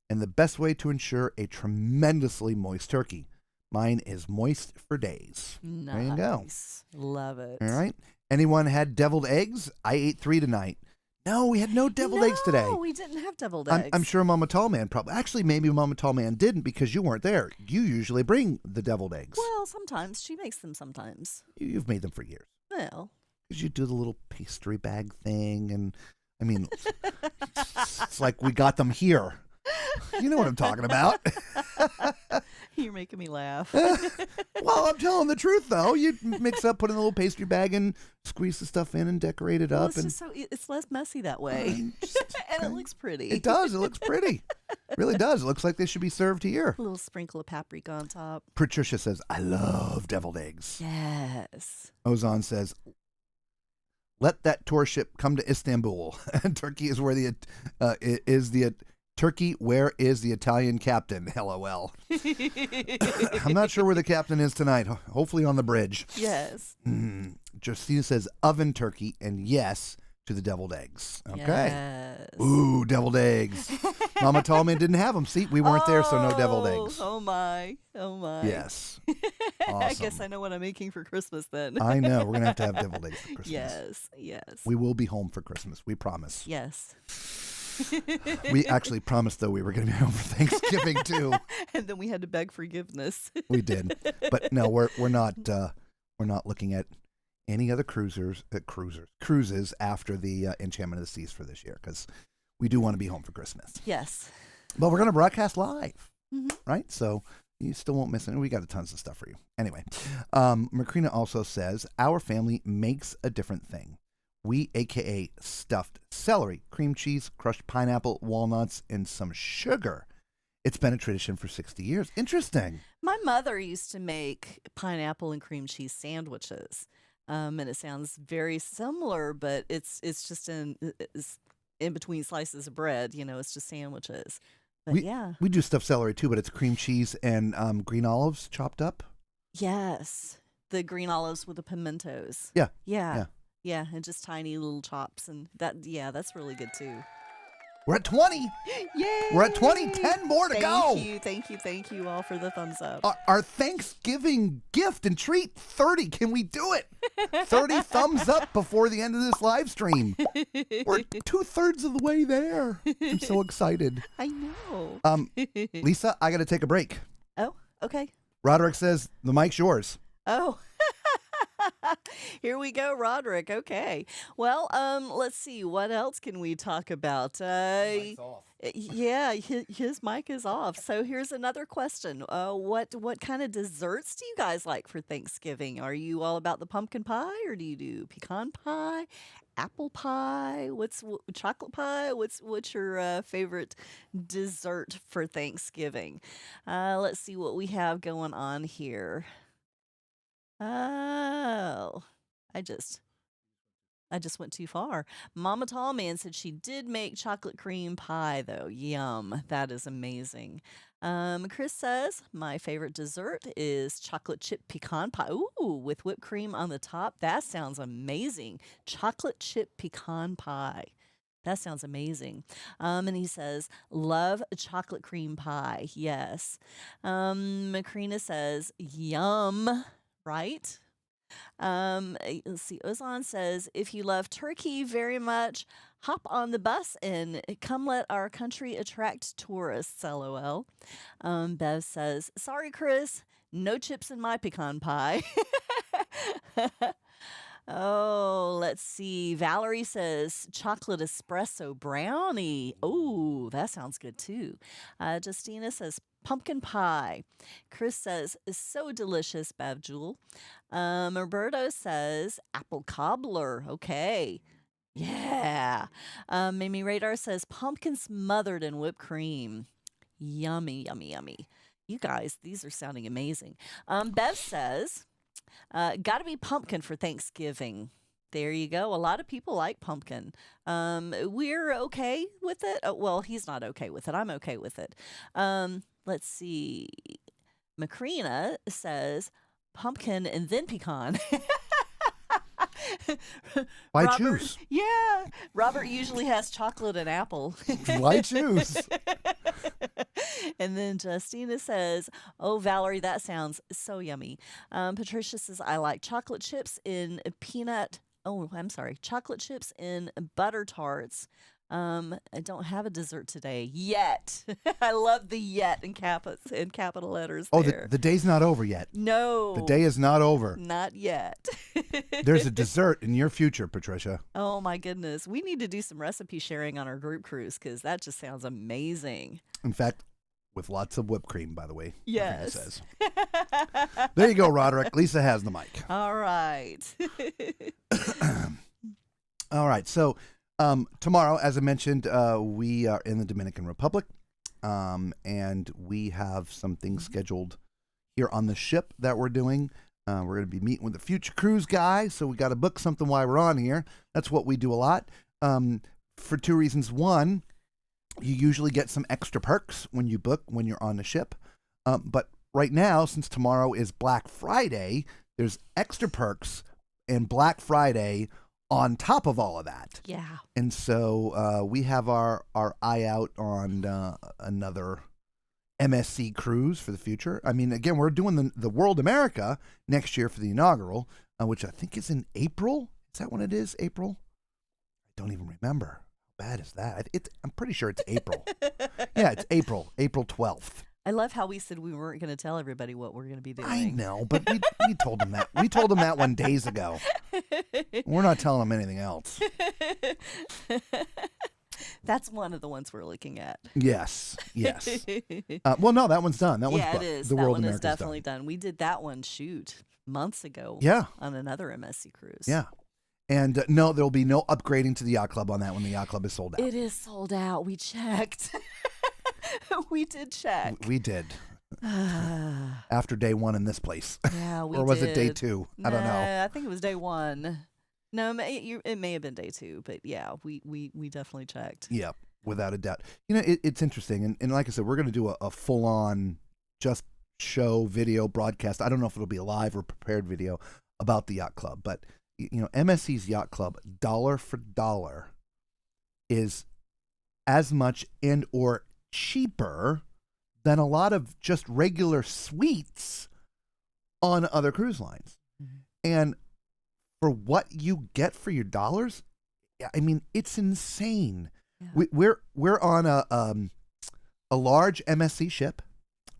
And the best way to ensure a tremendously moist turkey. Mine is moist for days. Nice. There you go. Love it. All right. Anyone had deviled eggs? I ate 3 tonight. No, we had no deviled eggs today. No, we didn't have deviled eggs. I'm sure Mama Tallman probably. Actually, maybe Mama Tallman didn't because you weren't there. You usually bring the deviled eggs. Well, sometimes. She makes them sometimes. You've made them for years. Well. Because you do the little pastry bag thing. And, I mean, it's like we got them here. You know what I'm talking about. You're making me laugh. Well, I'm telling the truth, though. You mix up, put in a little pastry bag, and squeeze the stuff in and decorate it up. It's just it's less messy that way. And it looks pretty. It does. It looks pretty. It really does. It looks like they should be served here. A little sprinkle of paprika on top. Patricia says, I love deviled eggs. Yes. Ozan says, let that tour ship come to Istanbul. Turkey is where Turkey, where is the Italian captain? LOL. I'm not sure where the captain is tonight. Hopefully on the bridge. Yes. Justina says oven turkey, and yes to the deviled eggs. Okay. Yes. Ooh, deviled eggs. Mama Tallman didn't have them. See, we weren't there, so no deviled eggs. Oh my. Oh my. Yes. I guess Awesome. I know what I'm making for Christmas then. I know. We're going to have deviled eggs for Christmas. Yes. Yes. We will be home for Christmas. We promise. Yes. We actually promised, though, we were going to be home for Thanksgiving, too. And then we had to beg forgiveness. We did. But no, we're not looking at any other cruises after the Enchantment of the Seas for this year, because we do want to be home for Christmas. Yes. But we're going to broadcast live, Mhm. right? So you still won't miss it. We got tons of stuff for you. Anyway, Macrina also says, our family makes a different thing. We, a.k.a. stuffed celery, cream cheese, crushed pineapple, walnuts, and some sugar. It's been a tradition for 60 years. Interesting. My mother used to make pineapple and cream cheese sandwiches. And it sounds very similar, but it's just in between slices of bread. You know, it's just sandwiches. But yeah. We do stuffed celery too, but it's cream cheese and green olives chopped up. Yes. The green olives with the pimentos. Yeah. Yeah. Yeah, and just tiny little chops, and that's really good too. We're at 20. Yay! We're at 20. 10 more to go. Thank you all for the thumbs up. Our Thanksgiving gift and treat, 30. Can we do it? 30 thumbs up before the end of this live stream. We're 2/3 of the way there. I'm so excited. I know. Lisa, I got to take a break. Oh, okay. Roderick says the mic's yours. Oh. Here we go, Roderick. Okay. Well, let's see. What else can we talk about? Yeah, his mic is off. So here's another question. What kind of desserts do you guys like for Thanksgiving? Are you all about the pumpkin pie, or do you do pecan pie, apple pie? Chocolate pie? What's your favorite dessert for Thanksgiving? Let's see what we have going on here. Oh, I just I just went too far. Mama Tallman said she did make chocolate cream pie, though. Yum. That is amazing. Chris says, my favorite dessert is chocolate chip pecan pie. Ooh, with whipped cream on the top. That sounds amazing. Chocolate chip pecan pie. That sounds amazing. And he says, love chocolate cream pie. Yes. Macrina says, yum. Right? Let's see. Ozan says, if you love turkey very much, hop on the bus and come let our country attract tourists. LOL. Bev says, sorry, Chris, no chips in my pecan pie. Oh, let's see. Valerie says chocolate espresso brownie. Oh, that sounds good too. Justina says pumpkin pie. Chris says so delicious, Bev Jewel. Roberto says apple cobbler. Okay. Yeah. Mimi Radar says pumpkin smothered in whipped cream. Yummy, yummy, yummy. You guys, these are sounding amazing. Bev says, got to be pumpkin for Thanksgiving. There you go. A lot of people like pumpkin. We're okay with it. Oh, well, he's not okay with it. I'm okay with it. Let's see. Macrina says pumpkin and then pecan. Why Robert, choose? Yeah. Robert usually has chocolate and apple. Why choose? And then Justina says, oh, Valerie, that sounds so yummy. Patricia says, I like chocolate chips in peanut. Oh, I'm sorry. Chocolate chips in butter tarts. I don't have a dessert today yet. I love the yet in capital letters there. Oh, the day's not over yet. No. The day is not over. Not yet. There's a dessert in your future, Patricia. Oh, my goodness. We need to do some recipe sharing on our group cruise because that just sounds amazing. In fact, with lots of whipped cream, by the way. Yes. Says. There you go, Roderick. Lisa has the mic. All right. All right. So tomorrow, as I mentioned, we are in the Dominican Republic, and we have some things scheduled here on the ship that we're doing. We're going to be meeting with the future cruise guy, so we got to book something while we're on here. That's what we do a lot for two reasons. One, you usually get some extra perks when you book when you're on the ship. But right now, since tomorrow is Black Friday, there's extra perks and Black Friday on top of all of that. Yeah. And so we have our eye out on another MSC cruise for the future. I mean, again, we're doing the World America next year for the inaugural, which I think is in April. Is that when it is? April? I don't even remember. How bad is that? I'm pretty sure it's April. Yeah, it's April 12th. I love how we said we weren't going to tell everybody what we're going to be doing. I know, but we told them that. We told them that one days ago. We're not telling them anything else. That's one of the ones we're looking at. Yes. Well, no, that one's done. That one's it is. The that World one America's is definitely done. We did that one, months ago. Yeah. On another MSC cruise. Yeah. And no, there'll be no upgrading to the yacht club on that one. The yacht club is sold out. It is sold out. We checked. We did check. We did. After day one in this place. Yeah, we did. Or was did. it day two? I don't know. I think it was day one. No, it may have been day two, but yeah, we definitely checked. Yeah, without a doubt. You know, it's interesting. And like I said, we're going to do a full-on just show video broadcast. I don't know if it'll be a live or prepared video about the yacht club, but you know, MSC's yacht club, dollar for dollar, is as much and or cheaper than a lot of just regular suites on other cruise lines. Mm-hmm. And for what you get for your dollars, I mean, it's insane. Yeah. We're on a large MSC ship,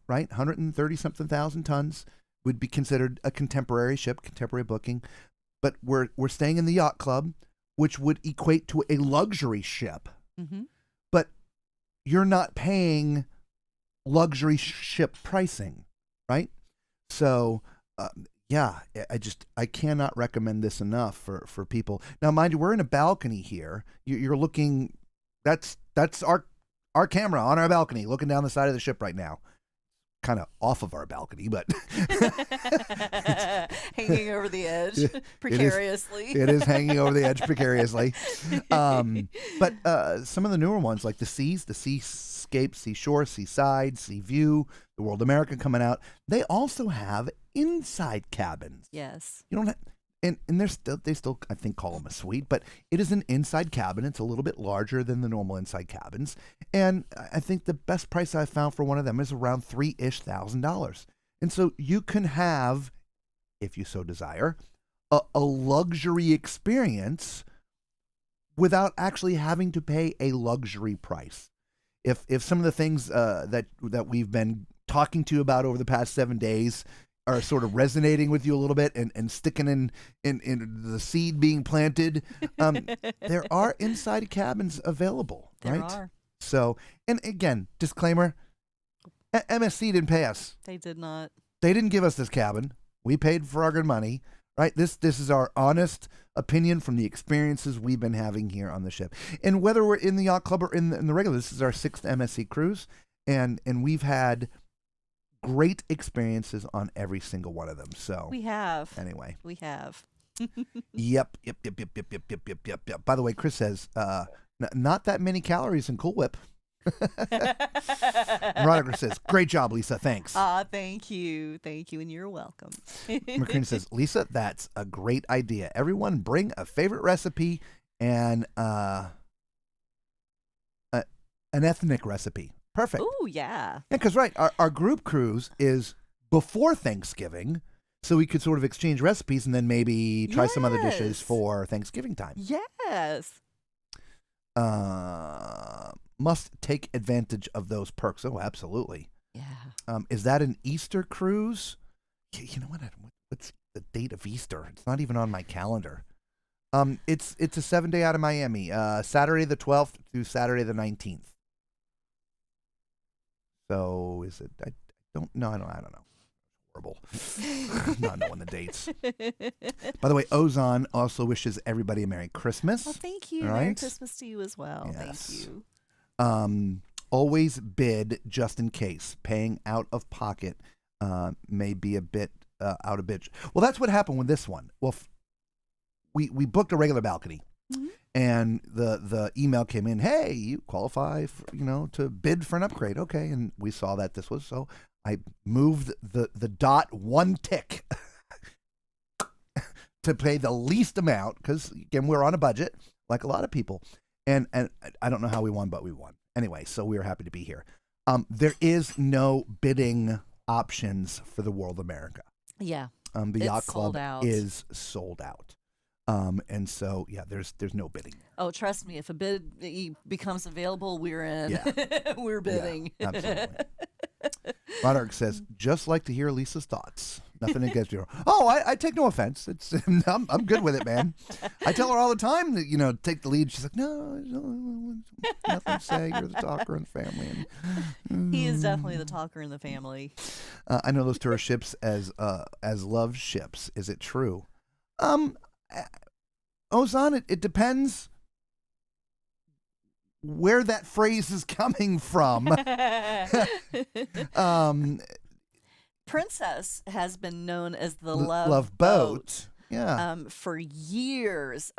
right? 130 something thousand tons. would be considered a contemporary ship, contemporary booking, but we're staying in the yacht club, which would equate to a luxury ship. Mm-hmm. But you're not paying luxury ship pricing, right? So, yeah, I cannot recommend this enough for people. Now, mind you, we're in a balcony here. You're looking, that's our camera on our balcony, looking down the side of the ship right now. Kind of off of our balcony, but hanging over the edge precariously. It is hanging over the edge precariously. But some of the newer ones, like the Seascape, Seashore, Seaside, Sea View, the World America coming out, they also have inside cabins. Yes. You don't have, and they still I think call them a suite, but it is an inside cabin. It's a little bit larger than the normal inside cabins, and I think the best price I found for one of them is around $3,000. And so you can have, if you so desire, a luxury experience without actually having to pay a luxury price. If some of the things that we've been talking to you about over the past 7 days are sort of resonating with you a little bit and sticking in the seed being planted, there are inside cabins available, right? There are. So, and again, disclaimer, MSC didn't pay us. They did not. They didn't give us this cabin. We paid for our good money, right? This is our honest opinion from the experiences we've been having here on the ship. And whether we're in the yacht club or in the regular, this is our 6th MSC cruise, and we've had great experiences on every single one of them. So we have. Anyway. We have. Yep. By the way, Chris says, not that many calories in Cool Whip. Veronica says, great job, Lisa. Thanks. Thank you. Thank you, and you're welcome. McCrean says, Lisa, that's a great idea. Everyone bring a favorite recipe and an ethnic recipe. Perfect. Oh, yeah. Because, right, our group cruise is before Thanksgiving, so we could sort of exchange recipes and then maybe try some other dishes for Thanksgiving time. Yes. Must take advantage of those perks. Oh, absolutely. Yeah. Is that an Easter cruise? You know what? What's the date of Easter? It's not even on my calendar. It's a 7-day out of Miami, Saturday the 12th through Saturday the 19th. So is it? I don't know. I don't know. Horrible. Not knowing the dates. By the way, Ozon also wishes everybody a Merry Christmas. Well, thank you. Right? Merry Christmas to you as well. Yes. Thank you. Always bid just in case. Paying out of pocket may be a bit out of bitch. Well, that's what happened with this one. Well, we booked a regular balcony. Mm-hmm. And the email came in, hey, you qualify for, to bid for an upgrade. Okay, and we saw that this was, so I moved the dot one tick to pay the least amount because, again, we're on a budget, like a lot of people. And I don't know how we won, but we won. Anyway, so we were happy to be here. There is no bidding options for the World America. Yeah. The yacht club is sold out. And so, yeah, there's no bidding. Oh, trust me, if a bid becomes available, we're in. Yeah. We're bidding. Yeah, absolutely. Roderick says, just like to hear Lisa's thoughts. Nothing against you. Oh, I take no offense. I'm good with it, man. I tell her all the time that, take the lead. She's like, no, nothing to say. You're the talker in the family. And, he is definitely the talker in the family. I know those tourist ships as love ships. Is it true? Ozan, it depends where that phrase is coming from. Princess has been known as the Love Boat. Yeah. For years.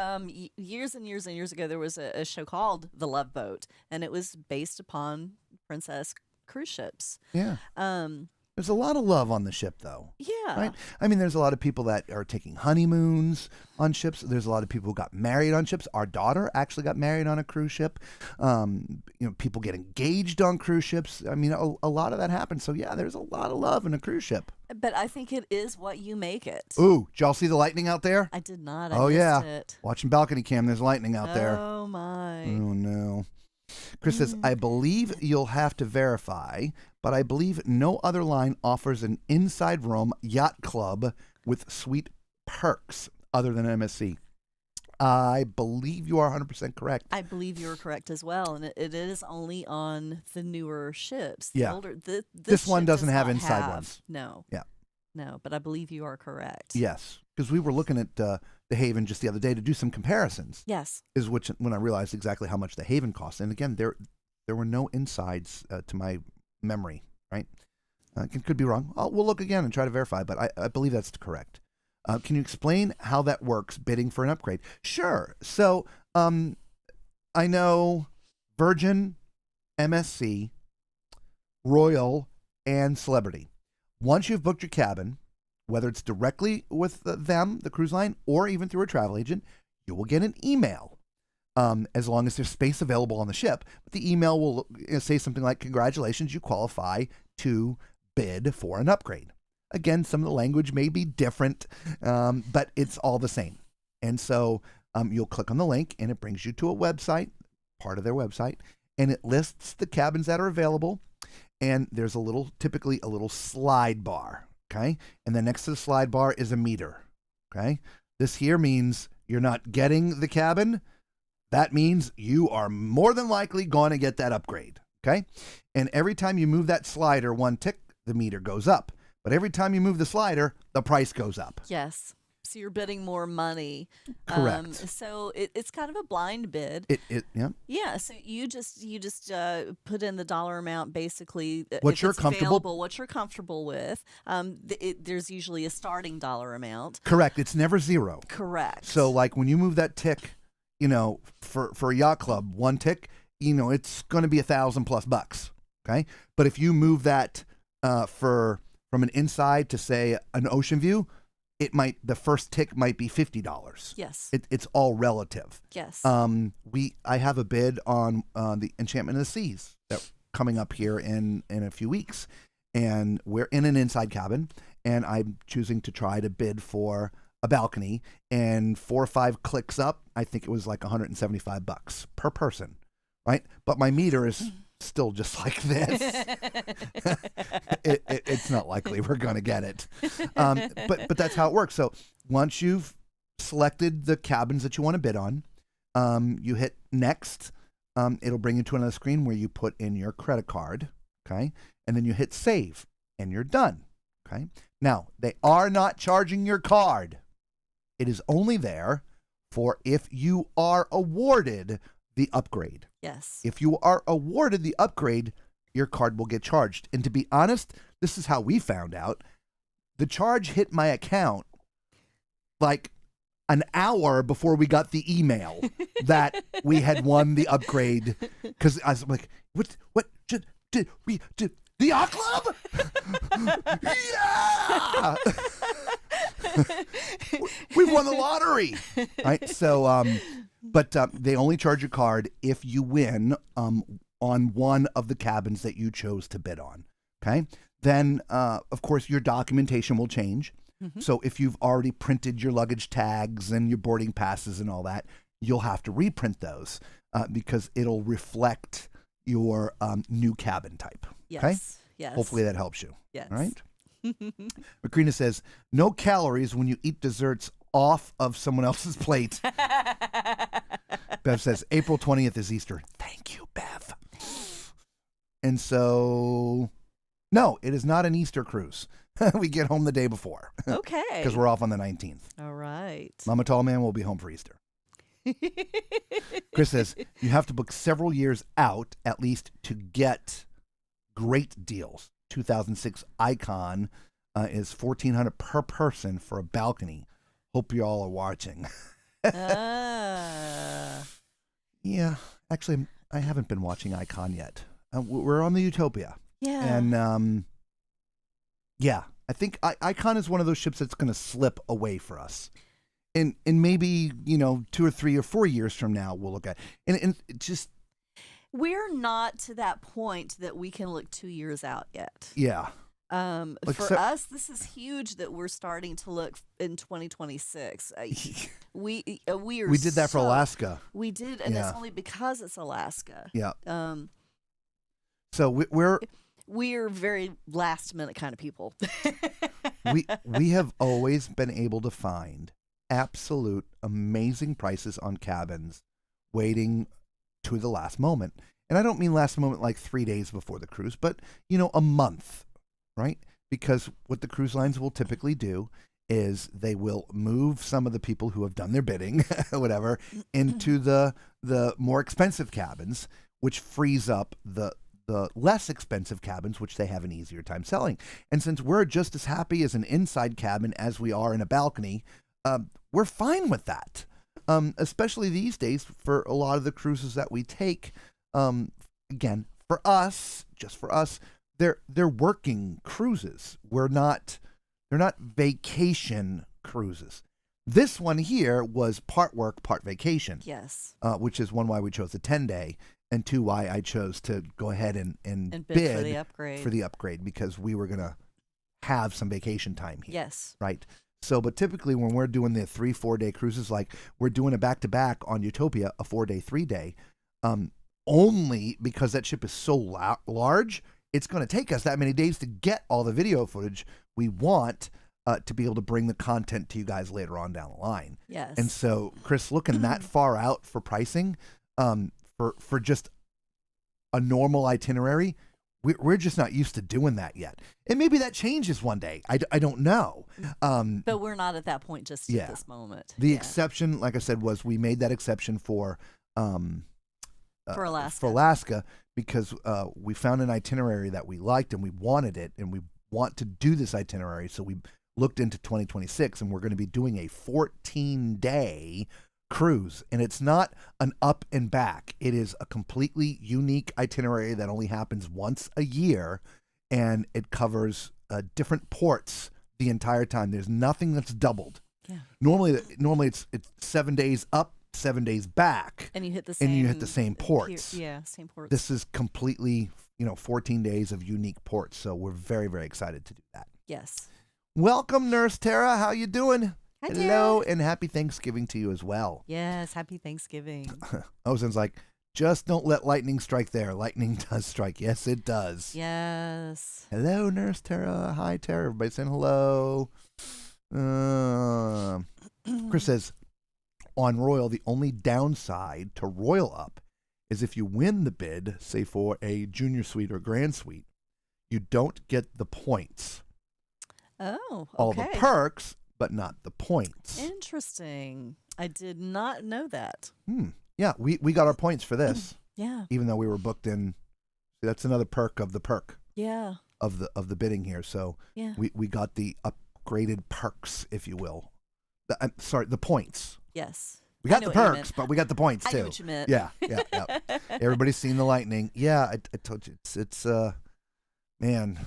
Years and years and years ago, there was a show called The Love Boat, and it was based upon Princess cruise ships. Yeah. There's a lot of love on the ship, though. Yeah. Right? I mean, there's a lot of people that are taking honeymoons on ships. There's a lot of people who got married on ships. Our daughter actually got married on a cruise ship. People get engaged on cruise ships. I mean, a lot of that happens. So, yeah, there's a lot of love in a cruise ship. But I think it is what you make it. Ooh, did y'all see the lightning out there? I did not. I missed it. Watching balcony cam, there's lightning out there. Oh, my. Oh, no. Chris says, I believe you'll have to verify, but I believe no other line offers an inside room yacht club with sweet perks other than MSC. I believe you are 100% correct. I believe you're correct as well, and it is only on the newer ships. The Yeah. older, This one ship doesn't does have not inside ones. No. Yeah. No, but I believe you are correct. Yes, because we were looking at the Haven just the other day to do some comparisons. Yes. Is when I realized exactly how much the Haven cost. And again, there were no insides to my memory, right? Could be wrong. We'll look again and try to verify, but I believe that's correct. Can you explain how that works, bidding for an upgrade? Sure. So I know Virgin, MSC, Royal, and Celebrity. Once you've booked your cabin, whether it's directly with them, the cruise line, or even through a travel agent, you will get an email as long as there's space available on the ship. But the email will say something like, congratulations, you qualify to bid for an upgrade. Again, some of the language may be different, but it's all the same. And so you'll click on the link, and it brings you to a website, part of their website, and it lists the cabins that are available. And there's typically a little slide bar, okay? And then next to the slide bar is a meter, okay? This here means you're not getting the cabin. That means you are more than likely going to get that upgrade, okay? And every time you move that slider one tick, the meter goes up. But every time you move the slider, the price goes up. Yes. So you're bidding more money. Correct. So it's kind of a blind bid. Yeah. Yeah. So you just put in the dollar amount, basically. What you're comfortable. What you're comfortable with. There's usually a starting dollar amount. Correct. It's never zero. Correct. So like when you move that tick, for a yacht club, one tick, it's going to be $1,000+ Okay. But if you move that from an inside to say an ocean view, the first tick might be $50. Yes. It's all relative. Yes. I have a bid on the Enchantment of the Seas that coming up here in a few weeks, and we're in an inside cabin, and I'm choosing to try to bid for a balcony, and 4 or 5 clicks up, I think it was like $175 per person, right? But my meter is still just like this. It's not likely we're going to get it. But that's how it works. So once you've selected the cabins that you want to bid on, you hit next. It'll bring you to another screen where you put in your credit card, okay? And then you hit save, and you're done, okay? Now, they are not charging your card. It is only there for if you are awarded the upgrade. Yes. If you are awarded the upgrade, your card will get charged. And to be honest, this is how we found out. The charge hit my account like an hour before we got the email that we had won the upgrade. Because I was like, what did we do? The yacht club? Yeah! We won the lottery. Right? So, but they only charge your card if you win on one of the cabins that you chose to bid on. Okay? Then, of course, your documentation will change. Mm-hmm. So if you've already printed your luggage tags and your boarding passes and all that, you'll have to reprint those because it'll reflect your new cabin type. Yes. Okay? Yes. Hopefully that helps you. Yes. All right? Macrina says, no calories when you eat desserts off of someone else's plate. Bev says, April 20th is Easter. Thank you, Bev. And so, no, it is not an Easter cruise. We get home the day before. Okay. Because we're off on the 19th. All right. Mama Tall Man will be home for Easter. Chris says, you have to book several years out at least to get great deals. 2006 Icon is $1,400 per person for a balcony. Hope you all are watching. Yeah, actually, I haven't been watching Icon yet. We're on the Utopia. Yeah. And yeah, I think Icon is one of those ships that's going to slip away for us. And maybe, 2 or 3 or 4 years from now, we'll look at it. And it just... We're not to that point that we can look 2 years out yet. Yeah. For us, this is huge that we're starting to look in 2026. We are. We did that for Alaska. We did, and it's only because it's Alaska. Yeah. So we're very last minute kind of people. we have always been able to find absolute amazing prices on cabins waiting to the last moment. And I don't mean last moment like 3 days before the cruise, but a month, right? Because what the cruise lines will typically do is they will move some of the people who have done their bidding, whatever, into the more expensive cabins, which frees up the less expensive cabins, which they have an easier time selling. And since we're just as happy as an inside cabin as we are in a balcony, we're fine with that. Especially these days for a lot of the cruises that we take. Again, for us, just for us, they're working cruises. They're not vacation cruises. This one here was part work, part vacation. Yes. Which is one why we chose a 10-day. And two, why I chose to go ahead and bid for the upgrade. Because we were going to have some vacation time here. Yes. Right. So, but typically when we're doing the 3-4 day cruises, like we're doing a back-to-back on Utopia, a 4-day, 3-day, only because that ship is so large, it's going to take us that many days to get all the video footage we want to be able to bring the content to you guys later on down the line. Yes. And so, Chris, looking that far out for pricing, for just a normal itinerary, we're just not used to doing that yet. And maybe that changes one day. I don't know. But we're not at that point just at this moment. The exception, like I said, was we made that exception for Alaska because we found an itinerary that we liked and we wanted it, and we want to do this itinerary. So we looked into 2026, and we're going to be doing a 14-day cruise, and it's not an up and back. It is a completely unique itinerary that only happens once a year, and it covers different ports the entire time. There's nothing that's doubled. Yeah. Normally it's 7 days up, 7 days back, and you hit the same ports. Same ports. This is completely 14 days of unique ports, so we're very, very excited to do that. Yes. Welcome, Nurse Tara. How you doing? Hi, hello, Tara. and happy Thanksgiving to you as well. Yes, happy Thanksgiving. Ozen's like, just don't let lightning strike there. Lightning does strike. Yes, it does. Yes. Hello, Nurse Tara. Hi, Tara. Everybody saying hello. Chris says, on Royal, the only downside to Royal Up is if you win the bid, say for a junior suite or grand suite, you don't get the points. Oh, okay. All the perks, but not the points. Interesting. I did not know that. Yeah, we got our points for this. Yeah. Even though we were booked in. That's another perk of the perk. Yeah. Of the bidding here. So yeah. we got the upgraded perks, if you will. The points. Yes. We got the perks, but we got the points too. I know what you meant. Yeah. Everybody's seen the lightning. Yeah, I told you it's man,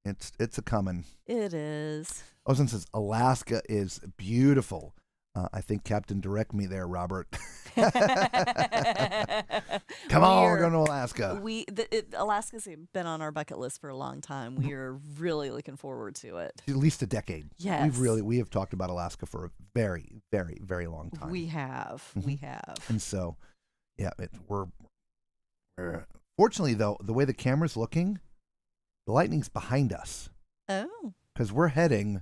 it's a coming. It is. Ozen says Alaska is beautiful. I think Captain direct me there, Robert. Come on, we're going to Alaska. Alaska's been on our bucket list for a long time. We are really looking forward to it. At least a decade. Yes. We have talked about Alaska for a very, very, very long time. We have. Mm-hmm. We have. And so, yeah, we're fortunately though, the way the camera's looking, the lightning's behind us. Oh. Because we're heading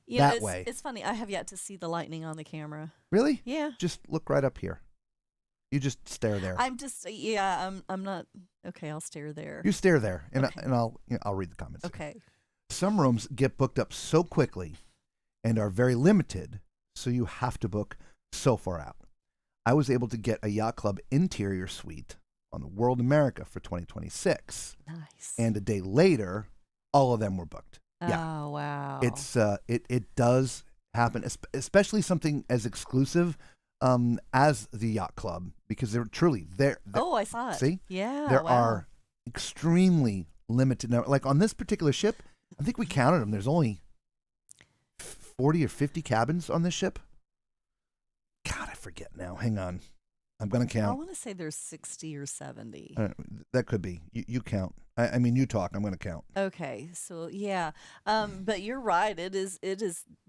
that way. It's funny. I have yet to see the lightning on the camera. Really? Yeah. Just look right up here. You just stare there. I'm not. Okay, I'll stare there. You stare there, and okay. I'll read the comments. Okay. Here. Some rooms get booked up so quickly, and are very limited, so you have to book so far out. I was able to get a yacht club interior suite on the World America for 2026. Nice. And a day later, all of them were booked. Oh, yeah. Wow. It's it does happen, especially something as exclusive as the yacht club, because they're truly there. Oh, I saw it. See? Yeah. There wow. are extremely limited. Now, like on this particular ship, I think we counted them. There's only 40 or 50 cabins on this ship. God, I forget now. Hang on. I'm going to count. I want to say there's 60 or 70. That could be. You count. I mean, you talk. I'm going to count. Okay, so yeah, but you're right. It is.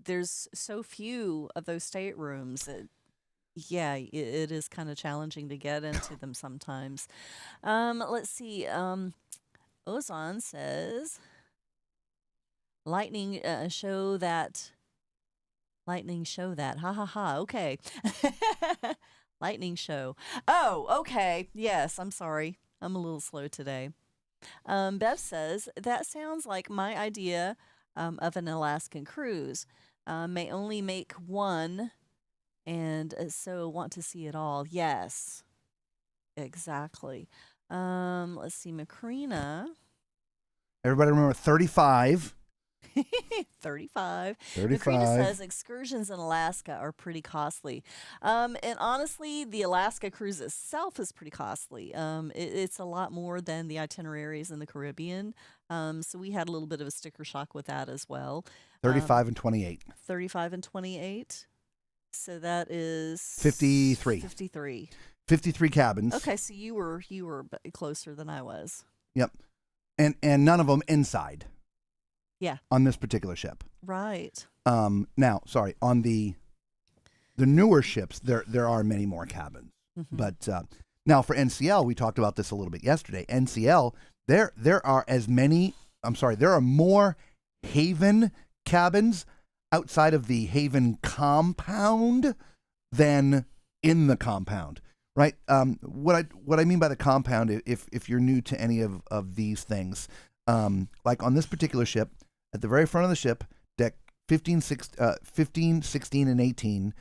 There's so few of those staterooms that, yeah, it is kind of challenging to get into them sometimes. Let's see. Ozon says, "Lightning show that. Lightning show that. Ha ha ha. Okay, lightning show. Oh, okay. Yes. I'm sorry. I'm a little slow today." Bev says, that sounds like my idea of an Alaskan cruise. May only make one, and so want to see it all. Yes, exactly. Let's see, Macrina. Everybody remember 35. 35. 35. Macrina says excursions in Alaska are pretty costly. And honestly, the Alaska cruise itself is pretty costly. It's a lot more than the itineraries in the Caribbean. So we had a little bit of a sticker shock with that as well. 35 and 28. 35 and 28. So that is 53. 53. 53 cabins. Okay, so you were closer than I was. Yep. And none of them inside. Yeah. On this particular ship. Right. Now, sorry, on the newer ships, there are many more cabins. Mm-hmm. But now for NCL, we talked about this a little bit yesterday. NCL, there are there are more Haven cabins outside of the Haven compound than in the compound. Right. What I mean by the compound, if you're new to any of these things, like on this particular ship, at the very front of the ship, deck 15, 16, and 18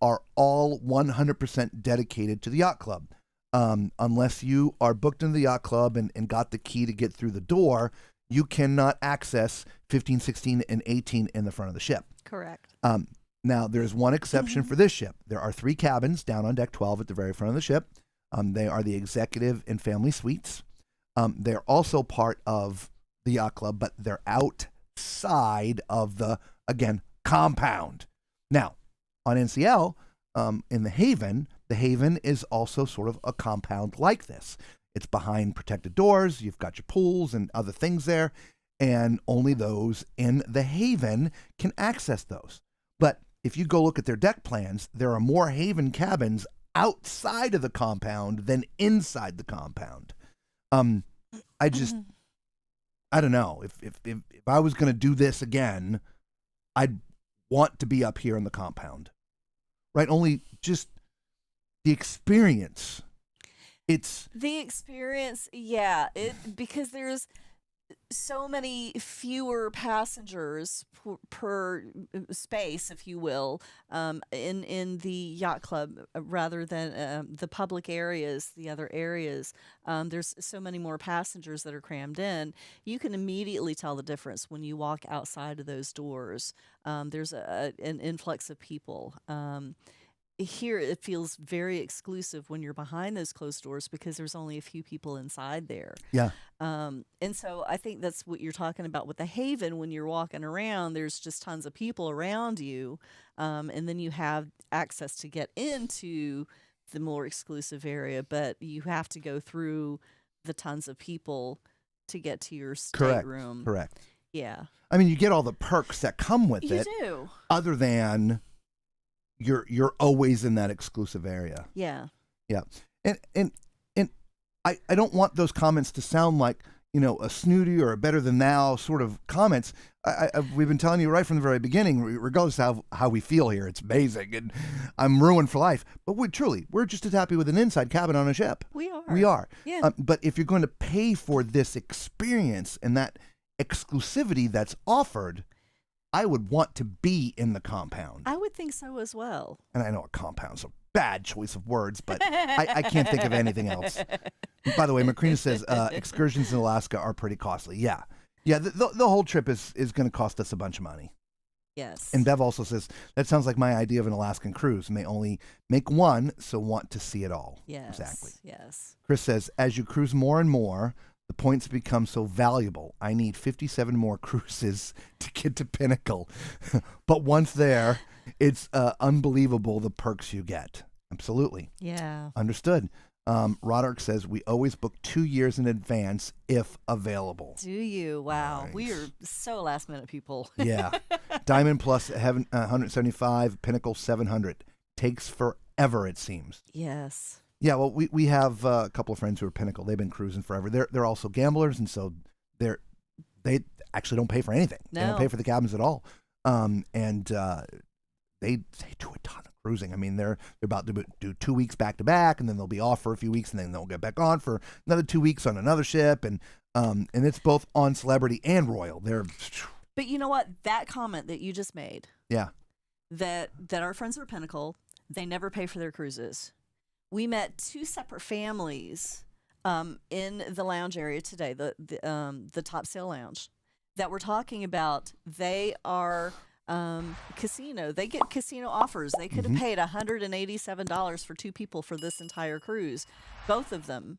are all 100% dedicated to the yacht club. Unless you are booked into the yacht club and got the key to get through the door, you cannot access 15, 16, and 18 in the front of the ship. Correct. Now, there's one exception for this ship. There are 3 cabins down on deck 12 at the very front of the ship. They are the executive and family suites. They're also part of the yacht club, but they're outside of the, again, compound. Now, on NCL, in the Haven is also sort of a compound like this. It's behind protected doors. You've got your pools and other things there, and only those in the Haven can access those. But if you go look at their deck plans, there are more Haven cabins outside of the compound than inside the compound. I don't know. If I was going to do this again, I'd want to be up here in the compound. Right? Only just the experience. It's the experience, yeah. Because there's so many fewer passengers per space, if you will, in the yacht club rather than the public areas, the other areas. There's so many more passengers that are crammed in. You can immediately tell the difference when you walk outside of those doors. There's an influx of people. Here it feels very exclusive when you're behind those closed doors because there's only a few people inside there. Yeah. And so I think that's what you're talking about with the Haven. When you're walking around, there's just tons of people around you. And then you have access to get into the more exclusive area, but you have to go through the tons of people to get to your stateroom. Correct. Yeah. I mean, you get all the perks that come with You it. do. Other than you're always in that exclusive area. Yeah. Yeah. And I don't want those comments to sound like, a snooty or a better than thou sort of comments. We've been telling you right from the very beginning, regardless of how we feel here, it's amazing and I'm ruined for life. But we're just as happy with an inside cabin on a ship. We are. We are. Yeah. But if you're going to pay for this experience and that exclusivity that's offered, I would want to be in the compound. I would think so as well. And I know a compound's a bad choice of words, but I can't think of anything else. By the way, Macrina says excursions in Alaska are pretty costly. Yeah. Yeah, the whole trip is going to cost us a bunch of money. Yes. And Bev also says, that sounds like my idea of an Alaskan cruise. May only make one, so want to see it all. Yes. Exactly. Yes. Chris says, as you cruise more and more, the points become so valuable. I need 57 more cruises to get to Pinnacle. But once there, it's unbelievable the perks you get. Absolutely. Yeah. Understood. Roderick says we always book 2 years in advance if available. Do you? Wow. Nice. We are so last minute people. Yeah. Diamond Plus 175, Pinnacle 700. Takes forever, it seems. Yes. Yeah, well, we have a couple of friends who are Pinnacle. They've been cruising forever. They're also gamblers, and so they actually don't pay for anything. No. They don't pay for the cabins at all. And they do a ton of cruising. I mean, they're about to do 2 weeks back to back, and then they'll be off for a few weeks, and then they'll get back on for another 2 weeks on another ship, and it's both on Celebrity and Royal. But you know what? That comment that you just made. Yeah. That our friends are Pinnacle, they never pay for their cruises. We met 2 separate families in the lounge area today, the Top Sail Lounge, that we're talking about. They are casino. They get casino offers. They could have paid $187 for 2 people for this entire cruise, both of them,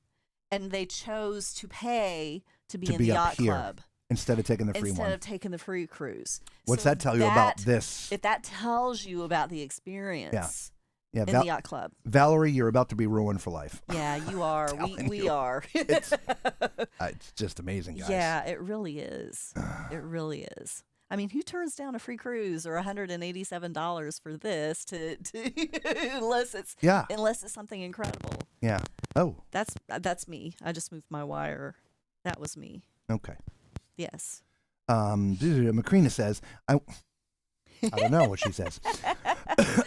and they chose to pay to be in the yacht club instead of taking the free one. Instead of taking the free cruise. What's that tell you about this? If that tells you about the experience. Yeah, in the yacht club. Valerie, you're about to be ruined for life. Yeah, you are. We are. It's just amazing, guys. Yeah, it really is. It really is. I mean, who turns down a free cruise or $187 for this to unless it's something incredible? Yeah. Oh. That's me. I just moved my wire. That was me. Okay. Yes. Macrina says, I don't know what she says.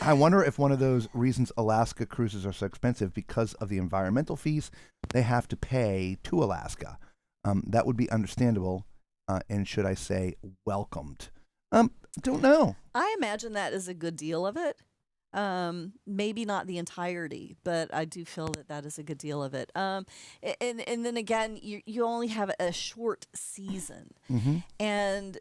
I wonder if one of those reasons Alaska cruises are so expensive because of the environmental fees they have to pay to Alaska. That would be understandable, and should I say welcomed? Don't know. I imagine that is a good deal of it. Maybe not the entirety, but I do feel that is a good deal of it. And then again, you only have a short season, and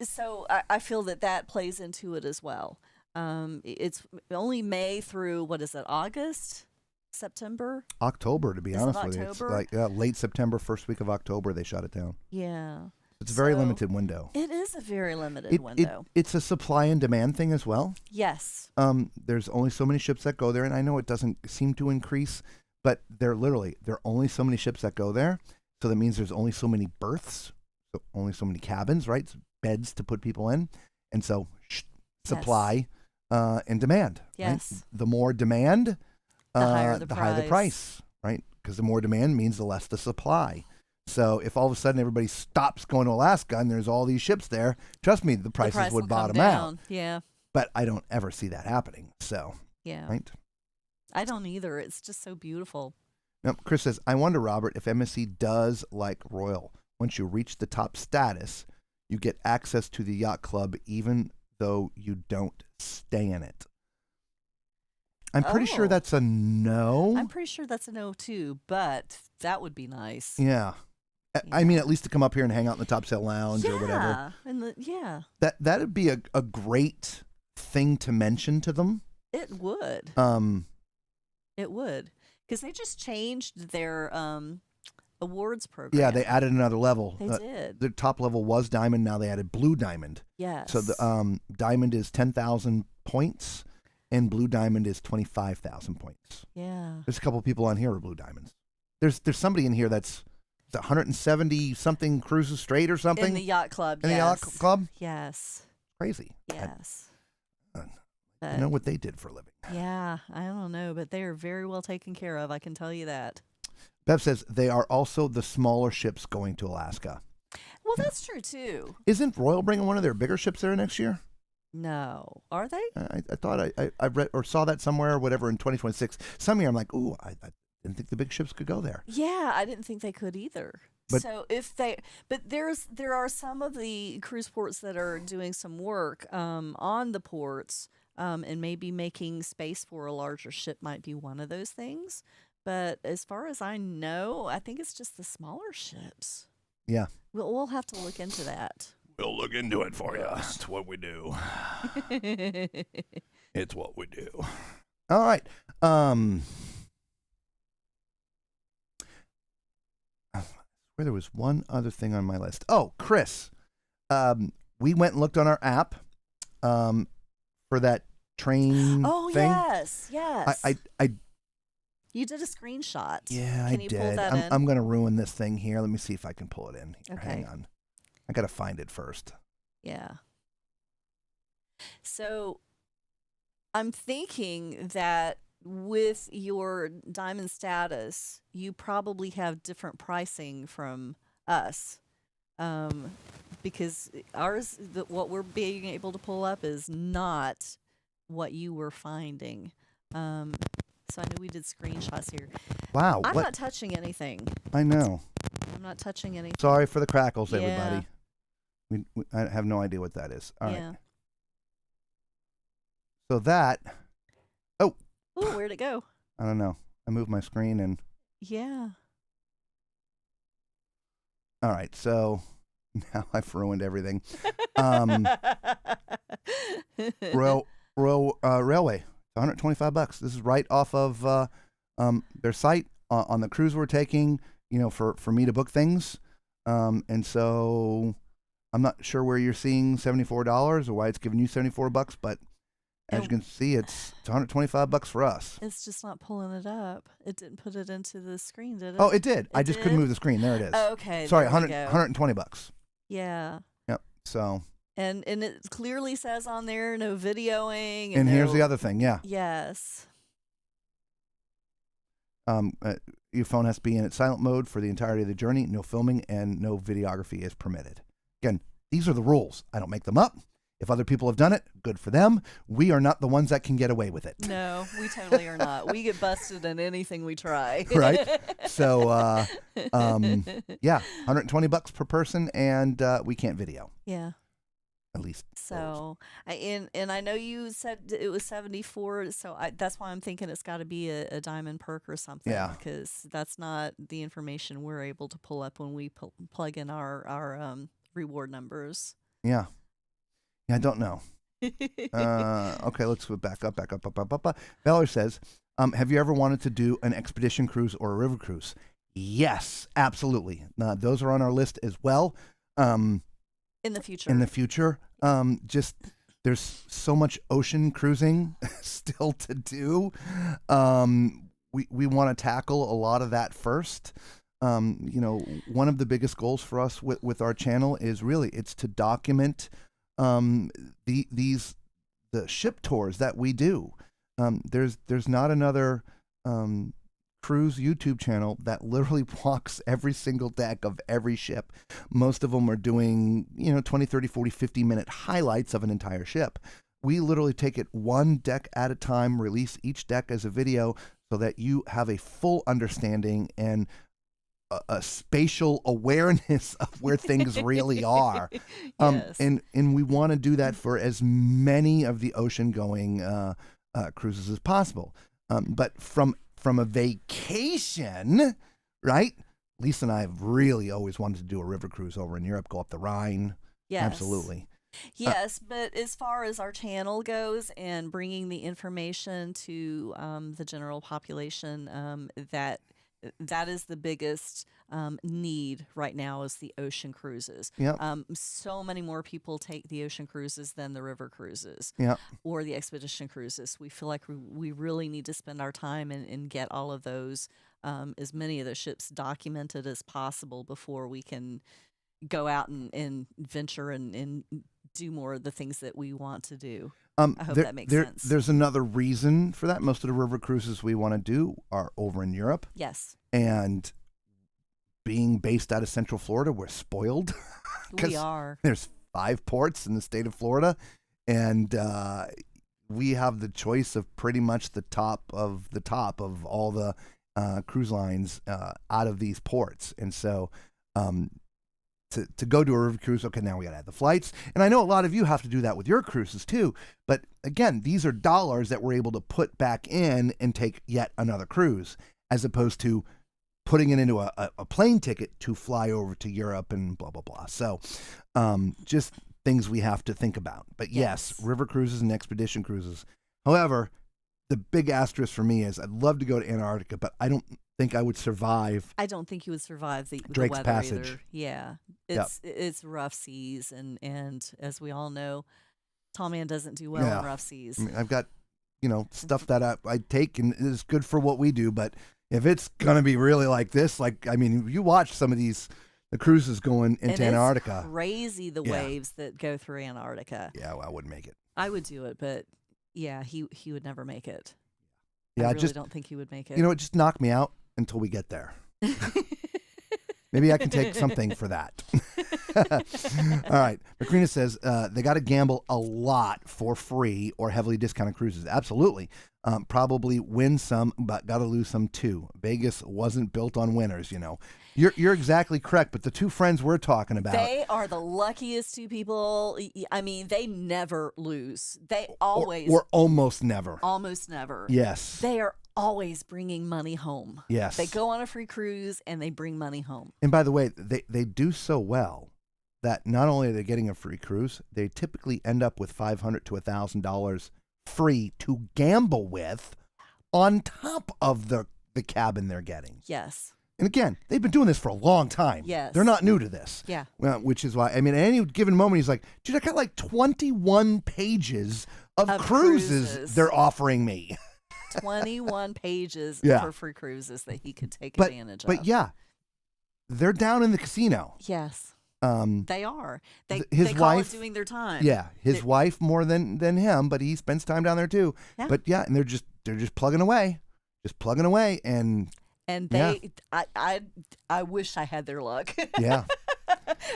so I feel that plays into it as well. It's only May through, what is it, August? September? October, to be Is honest it with you. It's October? like late September, first week of October, they shut it down. Yeah. It's a very limited window. It is a very limited window. It's a supply and demand thing as well. Yes. There's only so many ships that go there, and I know it doesn't seem to increase, but there are only so many ships that go there. So that means there's only so many berths, so only so many cabins, right? Beds to put people in. And so supply and demand. Yes. Right? The more demand, the higher the price, right? Because the more demand means the less the supply. So if all of a sudden everybody stops going to Alaska and there's all these ships there, trust me, the prices would bottom out. Yeah. But I don't ever see that happening. So, yeah. Right? I don't either. It's just so beautiful. Now, Chris says, I wonder, Robert, if MSC does like Royal. Once you reach the top status, you get access to the yacht club even though you don't stay in it. I'm pretty sure that's a no. I'm pretty sure that's a no too, but that would be nice. Yeah. I mean, at least to come up here and hang out in the Top Sail Lounge or whatever. Yeah. That'd be a great thing to mention to them. It would. It would. Because they just changed their awards program. Yeah, they added another level. They did. The top level was Diamond. Now they added Blue Diamond. Yes. So the Diamond is 10,000 points, and Blue Diamond is 25,000 points. Yeah. There's a couple of people on here who are Blue Diamonds. There's somebody in here that's 170 something cruises straight or something in the yacht club. In the yacht club. Yes. Crazy. Yes. I know what they did for a living. Yeah, I don't know, but they are very well taken care of. I can tell you that. Bev says they are also the smaller ships going to Alaska. Well, that's true too. Isn't Royal bringing one of their bigger ships there next year? No, are they? I thought I read or saw that somewhere or whatever in 2026. Some year I'm like, ooh, I didn't think the big ships could go there. Yeah, I didn't think they could either. But there are some of the cruise ports that are doing some work on the ports, and maybe making space for a larger ship might be one of those things. But as far as I know, I think it's just the smaller ships. Yeah, we'll have to look into that. We'll look into it for you. It's what we do. It's what we do. All right. There was one other thing on my list. Oh, Chris, we went and looked on our app for that train thing. Yes. I You did a screenshot. Yeah, Can I you did. pull that in? I'm going to ruin this thing here. Let me see if I can pull it in. Here, Okay. hang on. I got to find it first. Yeah. So I'm thinking that with your diamond status, you probably have different pricing from us. Because ours, what we're being able to pull up is not what you were finding. So I know we did screenshots here. Wow. I'm what? not touching anything. I know. I'm not touching anything. Sorry for the crackles, Yeah. everybody. I have no idea what that is. All right. Yeah. So that, Ooh, where'd it go? I don't know. I moved my screen and, Yeah. all right. So now I've ruined everything. Railway, $125. This is right off of their site on the cruise we're taking, for me to book things. And so I'm not sure where you're seeing $74 or why it's giving you $74, but as you can see, it's $125 for us. It's just not pulling it up. It didn't put it into the screen, did it? Oh, it did. I just couldn't did? move the screen. There it is. Oh, okay. Sorry, there we $120. go. Yeah. Yep. So. And it clearly says on there no videoing. And here's no- the other thing. Yeah. Yes. Your phone has to be in its silent mode for the entirety of the journey. No filming and no videography is permitted. Again, these are the rules. I don't make them up. If other people have done it, good for them. We are not the ones that can get away with it. No, we totally are not. We get busted in anything we try. Right? So, yeah, $120 per person, and we can't video. Yeah. At least. So, and I know you said it was 74, so that's why I'm thinking it's got to be a diamond perk or something. Yeah. Because that's not the information we're able to pull up when we plug in our reward numbers. Yeah. I don't know. Okay, let's go back up. Valerie says, have you ever wanted to do an expedition cruise or a river cruise? Yes, absolutely. Those are on our list as well. In the future. Just there's so much ocean cruising still to do. We want to tackle a lot of that first. One of the biggest goals for us with our channel is really it's to document the ship tours that we do. There's not another cruise YouTube channel that literally walks every single deck of every ship. Most of them are doing 20, 30, 40, 50-minute highlights of an entire ship. We literally take it one deck at a time, release each deck as a video so that you have a full understanding and a spatial awareness of where things really are. Yes. And we want to do that for as many of the ocean-going cruises as possible. But from a vacation, right? Lisa and I have really always wanted to do a river cruise over in Europe, go up the Rhine. Yes. Absolutely. Yes, but as far as our channel goes and bringing the information to the general population, that is the biggest need right now is the ocean cruises. Yep. So many more people take the ocean cruises than the river cruises or the expedition cruises. We feel like we really need to spend our time and get all of those, as many of those ships documented as possible before we can go out and venture and do more of the things that we want to do. I hope that makes sense. There's another reason for that. Most of the river cruises we want to do are over in Europe. Yes. And being based out of Central Florida, we're spoiled. We are. There's 5 ports in the state of Florida, and we have the choice of pretty much the top of all the cruise lines out of these ports. And so to go to a river cruise, okay, now we got to add the flights. And I know a lot of you have to do that with your cruises too. But again, these are dollars that we're able to put back in and take yet another cruise, as opposed to putting it into a plane ticket to fly over to Europe and blah, blah, blah. So just things we have to think about. But yes, river cruises and expedition cruises. However, the big asterisk for me is I'd love to go to Antarctica, but I don't think I would survive. I don't think you would survive the Drake's weather Passage. either. Yeah. It's rough seas, and as we all know, tall man doesn't do well in rough seas. I mean, I've got stuff that I take and is good for what we do. But if it's going to be really like this, you watch some of the cruises going into Antarctica. It's crazy the waves that go through Antarctica. Yeah, well, I wouldn't make it. I would do it, but yeah, he would never make it. Yeah, I really don't think he would make it. It just knocked me out until we get there. Maybe I can take something for that. All right. Macrina says they got to gamble a lot for free or heavily discounted cruises. Absolutely. Probably win some, but got to lose some too. Vegas wasn't built on winners, You're exactly correct, but the two friends we're talking about. They are the luckiest two people. I mean, they never lose. They always. Or almost never. Almost never. Yes. They are always bringing money home. Yes. They go on a free cruise and they bring money home. And by the way, they do so well that not only are they getting a free cruise, they typically end up with $500 to $1,000 free to gamble with on top of the cabin they're getting. Yes. And again, they've been doing this for a long time. Yes. They're not new to this. Yeah. Which is why, at any given moment, he's like, dude, I got 21 pages of cruises they're offering me. 21 pages for free cruises that he could take advantage of. But yeah, they're down in the casino. Yes. They are. His they call wife it doing their time. Yeah, his wife more than him, but he spends time down there too. Yeah. But yeah, and they're just plugging away, and I wish I had their luck. Yeah.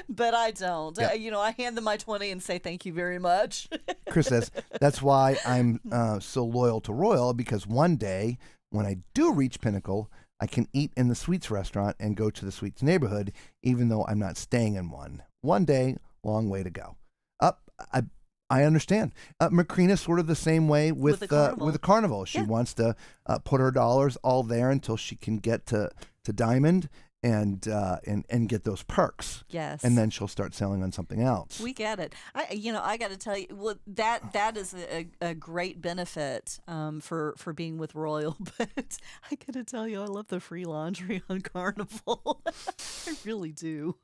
But I don't. Yeah. I hand them my 20 and say thank you very much. Chris says that's why I'm so loyal to Royal, because one day when I do reach Pinnacle, I can eat in the Suites restaurant and go to the Suites neighborhood, even though I'm not staying in one. One day, long way to go. I understand. Macrina's sort of the same way with the Carnival. She wants to put her dollars all there until she can get to Diamond and get those perks. Yes. And then she'll start selling on something else. We get it. I got to tell you, well, that is a great benefit for being with Royal. But I got to tell you, I love the free laundry on Carnival. I really do.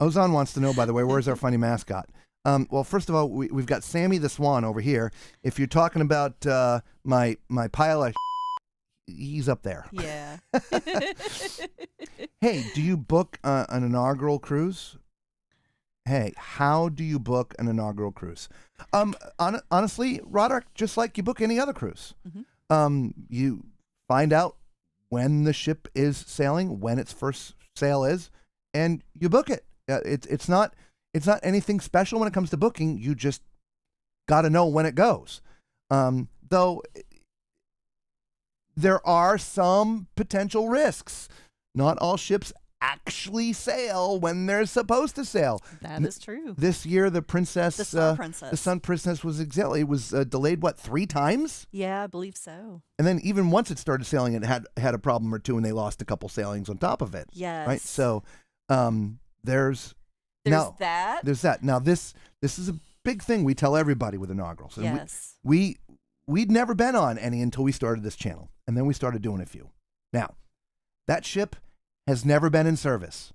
Ozan wants to know, by the way, where's our funny mascot? Well, first of all, we've got Sammy the Swan over here. If you're talking about my pile of he's up there. Yeah. Hey, do you book an inaugural cruise? Hey, how do you book an inaugural cruise? Honestly, Roderick, just like you book any other cruise. Mm-hmm. You find out when the ship is sailing, when its first sail is, and you book it. It's not anything special when it comes to booking. You just got to know when it goes. Though there are some potential risks. Not all ships actually sail when they're supposed to sail. That is true. This year, the Sun Princess was delayed 3 times? Yeah, I believe so. And then even once it started sailing, it had a problem or two, and they lost a couple sailings on top of it. Yes. Right. So there's that. There's that. Now this is a big thing we tell everybody with inaugurals. And yes. We'd never been on any until we started this channel, and then we started doing a few. Now, that ship has never been in service.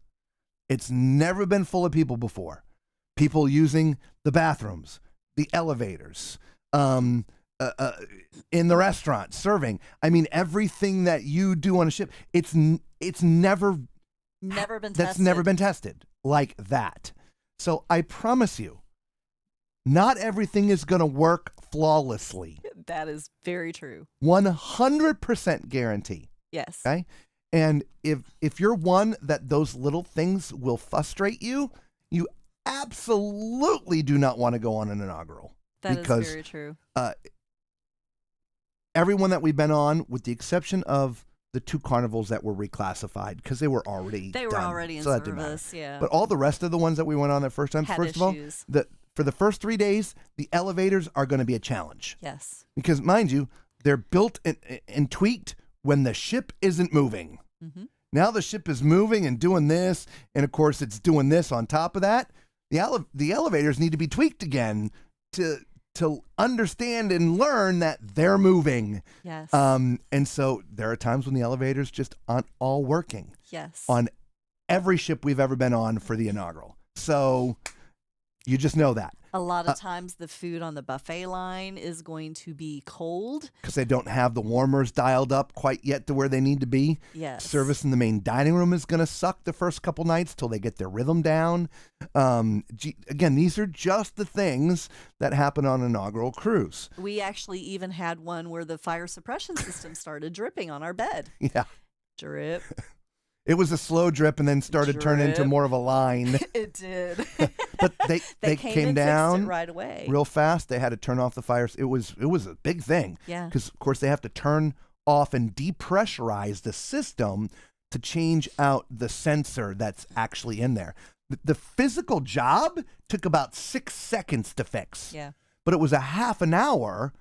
It's never been full of people before. People using the bathrooms, the elevators, in the restaurant, serving. I mean, everything that you do on a ship, it's never been tested. That's never been tested like that. So I promise you, not everything is going to work flawlessly. That is very true. 100% guarantee. Yes. Okay. And if you're one that those little things will frustrate you, you absolutely do not want to go on an inaugural. That is very true. Everyone that we've been on, with the exception of the 2 carnivals that were reclassified because they were already in service, yeah. But all the rest of the ones that we went on that first time, first of all, for the first 3 days, the elevators are going to be a challenge. Yes. Because mind you, they're built and tweaked when the ship isn't moving. Mm-hmm. Now the ship is moving and doing this, and of course it's doing this on top of that. The elevators need to be tweaked again to understand and learn that they're moving. Yes. And so there are times when the elevators just aren't all working. Yes. On every ship we've ever been on for the inaugural. So You just know that. A lot of times the food on the buffet line is going to be cold. Because they don't have the warmers dialed up quite yet to where they need to be. Yes. Service in the main dining room is going to suck the first couple nights till they get their rhythm down. Again, these are just the things that happen on an inaugural cruise. We actually even had one where the fire suppression system started dripping on our bed. Yeah. Drip. It was a slow drip and then started to turn into more of a line. It did. But they came and down fixed it right away. real fast. They had to turn off the fires. It was a big thing. Yeah. Because, of course, they have to turn off and depressurize the system to change out the sensor that's actually in there. The physical job took about 6 seconds to fix. Yeah. But it was a half an hour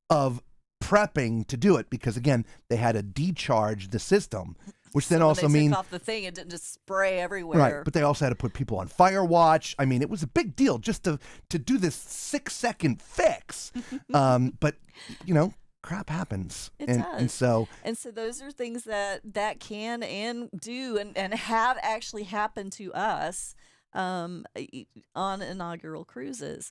of prepping to do it because, again, they had to decharge the system. Which then also means means took off the thing, it didn't just spray everywhere. right, but they also had to put people on fire watch. I mean, it was a big deal just to do this 6-second fix. But crap happens. It does. And so those are things that can and do and have actually happened to us on inaugural cruises.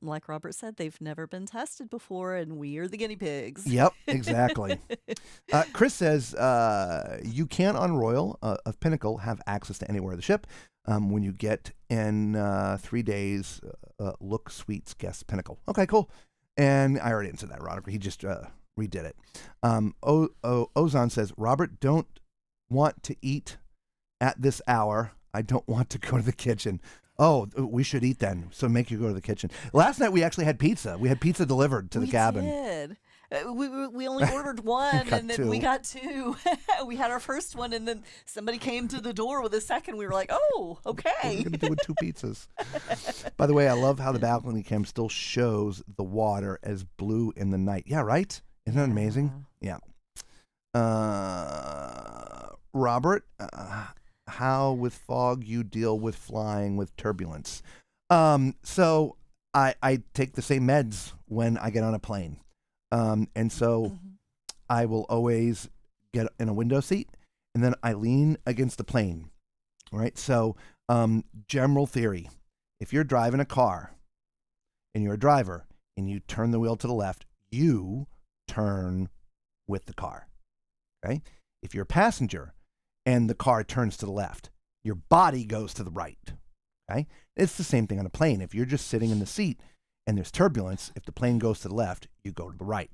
Like Robert said, they've never been tested before, and we are the guinea pigs. Yep, exactly. Chris says you can on Royal of Pinnacle have access to anywhere of the ship. When you get in 3 days, look Suites guest Pinnacle. Okay, cool. And I already answered that, Robert. He just redid it. Ozon says, Robert, don't want to eat at this hour. I don't want to go to the kitchen. Oh, we should eat then. So make you go to the kitchen. Last night we actually had pizza. We had pizza delivered to the cabin. We did. We only ordered one, and then we got two. We had our first one, and then somebody came to the door with a second. We were like, oh, okay. What are we going to do with 2 pizzas? By the way, I love how the balcony cam still shows the water as blue in the night. Yeah, right? Isn't that amazing? Yeah. Robert, how with fog you deal with flying with turbulence? So I take the same meds when I get on a plane. And so I will always get in a window seat and then I lean against the plane. All right. So, general theory, if you're driving a car and you're a driver and you turn the wheel to the left, you turn with the car. Okay. If you're a passenger and the car turns to the left, your body goes to the right. Okay. It's the same thing on a plane. If you're just sitting in the seat and there's turbulence, if the plane goes to the left, you go to the right.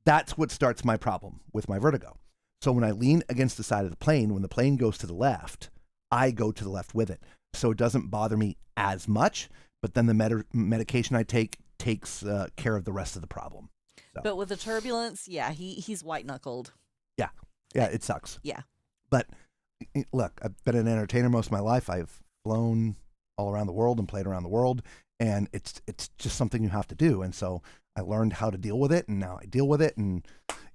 That's what starts my problem with my vertigo. So when I lean against the side of the plane, when the plane goes to the left, I go to the left with it. So it doesn't bother me as much, but then the medication I take takes care of the rest of the problem. So. But with the turbulence, yeah, he's white-knuckled. Yeah. Yeah, it sucks. Yeah. But look, I've been an entertainer most of my life. I've flown all around the world and played around the world. And it's just something you have to do. And so I learned how to deal with it, and now I deal with it. And,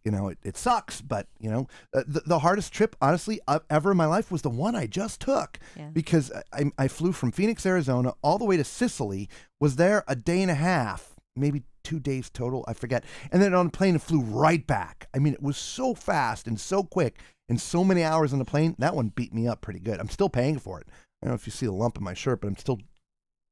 it sucks. But, the hardest trip, honestly, ever in my life was the one I just took. Yeah. Because I flew from Phoenix, Arizona, all the way to Sicily, was there a day and a half, maybe 2 days total, I forget. And then on a plane and flew right back. I mean, it was so fast and so quick and so many hours on the plane. That one beat me up pretty good. I'm still paying for it. I don't know if you see the lump in my shirt, but I'm still...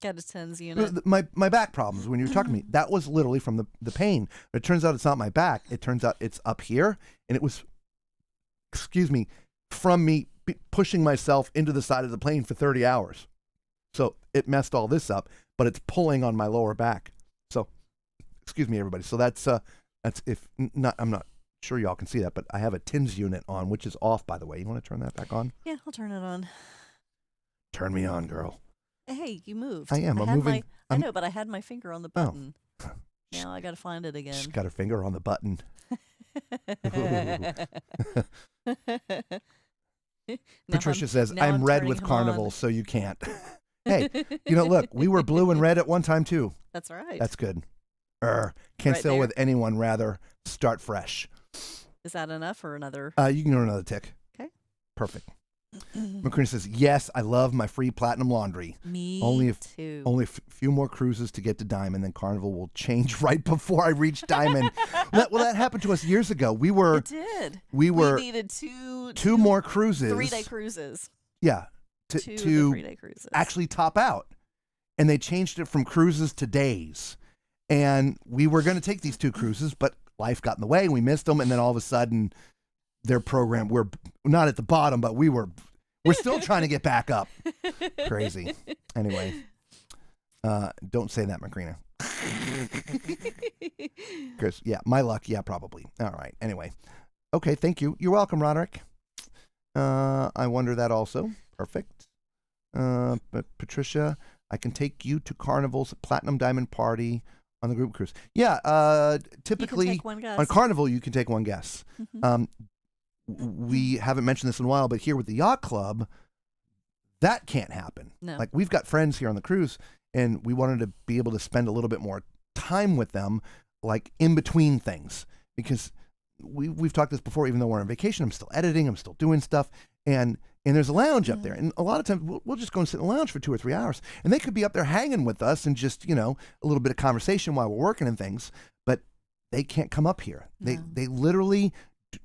Got a TENS unit. My back problems when you were talking to me, that was literally from the pain. But it turns out it's not my back. It turns out it's up here. And it was, from me pushing myself into the side of the plane for 30 hours. So it messed all this up, but it's pulling on my lower back. So, excuse me, everybody. So that's if not, I'm not sure y'all can see that, but I have a TINS unit on, which is off, by the way. You want to turn that back on? Yeah, I'll turn it on. Turn me on, girl. Hey, you moved. I am. I'm moving. I know, but I had my finger on the button. Oh. Now I got to find it again. She's got her finger on the button. Patricia says, I'm red with Carnival, so you can't. Hey, look, we were blue and red at one time, too. That's right. That's good. Can't sail with anyone, rather start fresh. Is that enough or another? You can go another tick. Okay. Perfect. McCreary says, yes, I love my free platinum laundry. Me too. Only a few more cruises to get to Diamond, then Carnival will change right before I reach Diamond. that happened to us years ago. It did. We needed two more cruises. 3-day cruises. Yeah. To 3-day cruises. Actually top out. and they changed it from cruises to days. And we were going to take these 2 cruises, but life got in the way. We missed them, and then all of a sudden, their program, we're not at the bottom, but we're still trying to get back up. Crazy. Anyway, don't say that, Macrina. Chris, yeah, my luck, yeah, probably. All right. Anyway, okay, thank you. You're welcome, Roderick. I wonder that also. Perfect. But Patricia, I can take you to Carnival's Platinum Diamond Party on the group cruise. Yeah, typically on Carnival you can take one guess. We haven't mentioned this in a while, but here with the yacht club, that can't happen. No. Like, we've got friends here on the cruise, and we wanted to be able to spend a little bit more time with them, like in between things, because we've talked this before. Even though we're on vacation, I'm still editing, I'm still doing stuff, and there's a lounge up there, and a lot of times we'll just go and sit in the lounge for 2 or 3 hours, and they could be up there hanging with us and just, you know, a little bit of conversation while we're working and things, but they can't come up here. No. They literally,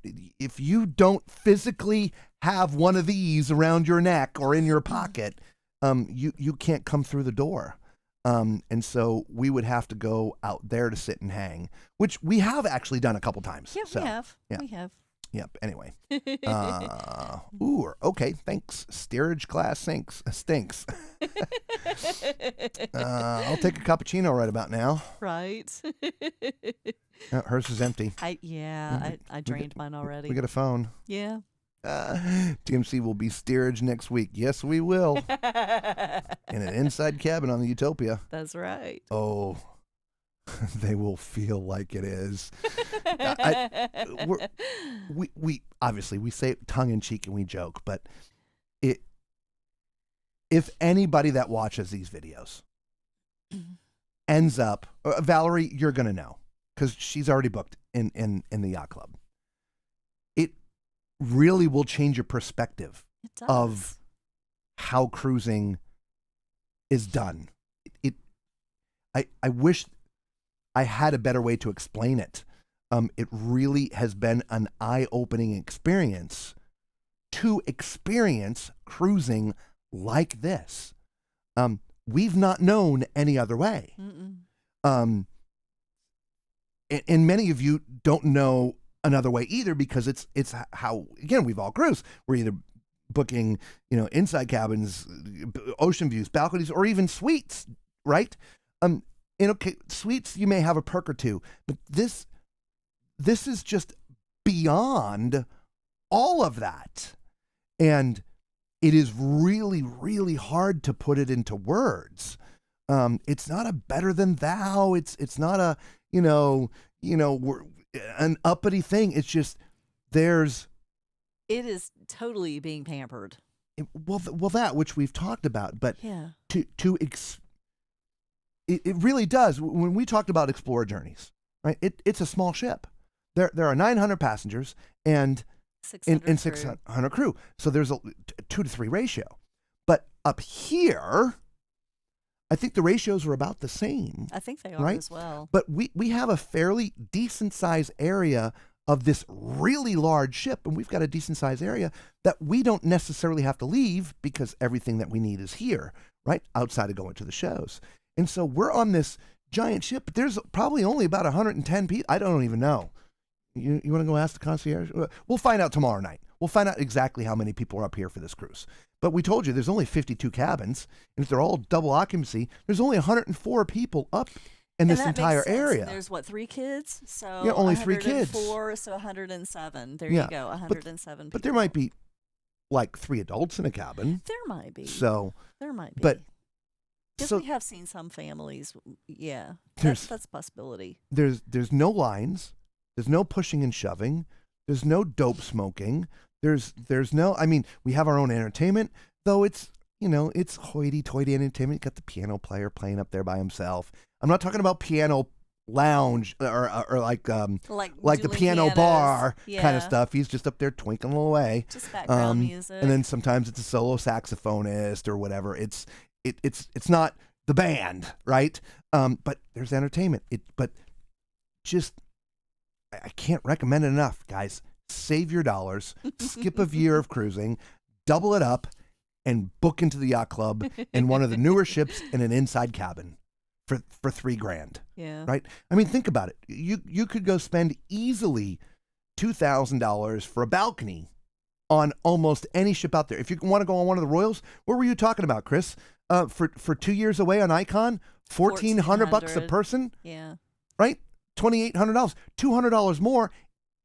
if you don't physically have one of these around your neck or in your pocket, you can't come through the door. And so we would have to go out there to sit and hang, which we have actually done a couple times. Yeah, so, we have. yeah. We have. Yep. Anyway. Okay. Thanks. Steerage class stinks. I'll take a cappuccino right about now. Right. Hers is empty. I drained mine already. We got a phone. Yeah. TMC will be steerage next week. Yes, we will. In an inside cabin on the Utopia. That's right. Oh, they will feel like it is. We obviously we say it tongue in cheek and we joke, but if anybody that watches these videos ends up, Valerie, you're gonna know because she's already booked in the yacht club. It really will change your perspective of how cruising is done. I wish I had a better way to explain it. It really has been an eye-opening experience to experience cruising like this. We've not known any other way. And many of you don't know another way either because it's how, again, we've all cruised. We're either booking, inside cabins, ocean views, balconies, or even suites, right? Suites, you may have a perk or two, but this is just beyond all of that. And it is really, really hard to put it into words. It's not a better than thou. It's not a, we're an uppity thing. It's just, it is totally being pampered. Well, that which we've talked about, but yeah. It really does. When we talked about Explorer Journeys, right? It's a small ship. There are 900 passengers and 600 crew. So there's a 2 to 3 ratio. But up here, I think the ratios are about the same. I think they are right? as well. But we have a fairly decent sized area of this really large ship, and we've got a decent sized area that we don't necessarily have to leave because everything that we need is here, right? Outside of going to the shows. And so we're on this giant ship, but there's probably only about 110 people. I don't even know. You want to go ask the concierge? We'll find out tomorrow night. We'll find out exactly how many people are up here for this cruise. But we told you there's only 52 cabins, and if they're all double occupancy, there's only 104 people up in this entire area. And there's 3 kids? So yeah, only 3 kids. 104, so 107. There you go, 107 people. But there might be like 3 adults in a cabin. There might be. So there might be. But because so, we have seen some families, yeah, that's a possibility. There's no lines. There's no pushing and shoving. There's no dope smoking. There's no, we have our own entertainment, though it's, it's hoity-toity entertainment. You got the piano player playing up there by himself. I'm not talking about piano lounge or like the piano bar kind of stuff. He's just up there twinkling away. Just background music. And then sometimes it's a solo saxophonist or whatever. It's not the band, right? But there's entertainment. I can't recommend it enough, guys. Save your dollars, skip a year of cruising, double it up, and book into the yacht club in one of the newer ships in an inside cabin for $3,000. Yeah. Right? I mean, think about it. You could go spend easily $2,000 for a balcony on almost any ship out there. If you want to go on one of the Royals, what were you talking about, Chris? For 2 years away on Icon, $1,400 a person. Yeah. Right? $2,800, $200 more,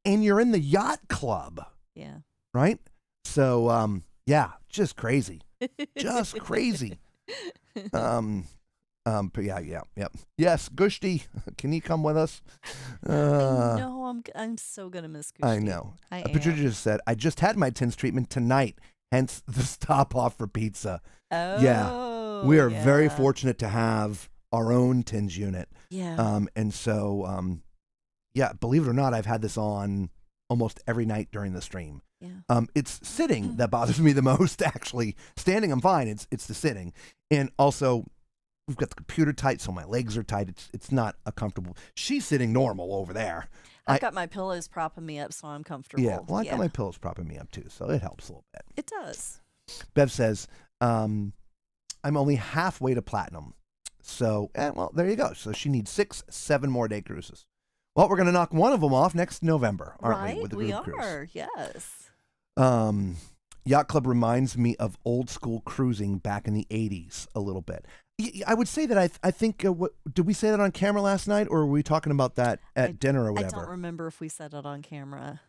and you're in the yacht club. Yeah. Right? So, yeah, just crazy. Just crazy. But yeah. Yes, Gushti, can you come with us? I know, I'm so gonna miss Gushti. I know. I am. Patricia just said, I just had my TINS treatment tonight, hence the stop off for pizza. Oh. Yeah. We are very fortunate to have our own TINS unit. Yeah. And so, yeah, believe it or not, I've had this on almost every night during the stream. Yeah. It's sitting that bothers me the most, actually. Standing, I'm fine. It's the sitting. And also, we've got the computer tight, so my legs are tight. It's not a comfortable. She's sitting normal over there. I've got my pillows propping me up, so I'm comfortable. Yeah, well, I got my pillows propping me up too, so it helps a little bit. It does. Bev says, I'm only halfway to platinum. So, well, there you go. So she needs 6-7 more day cruises. Well, we're going to knock one of them off next November, aren't we? With the group cruise. We are, yes. Yacht Club reminds me of old school cruising back in the 80s a little bit. I would say that I think, did we say that on camera last night, or were we talking about that at dinner or whatever? I don't remember if we said it on camera.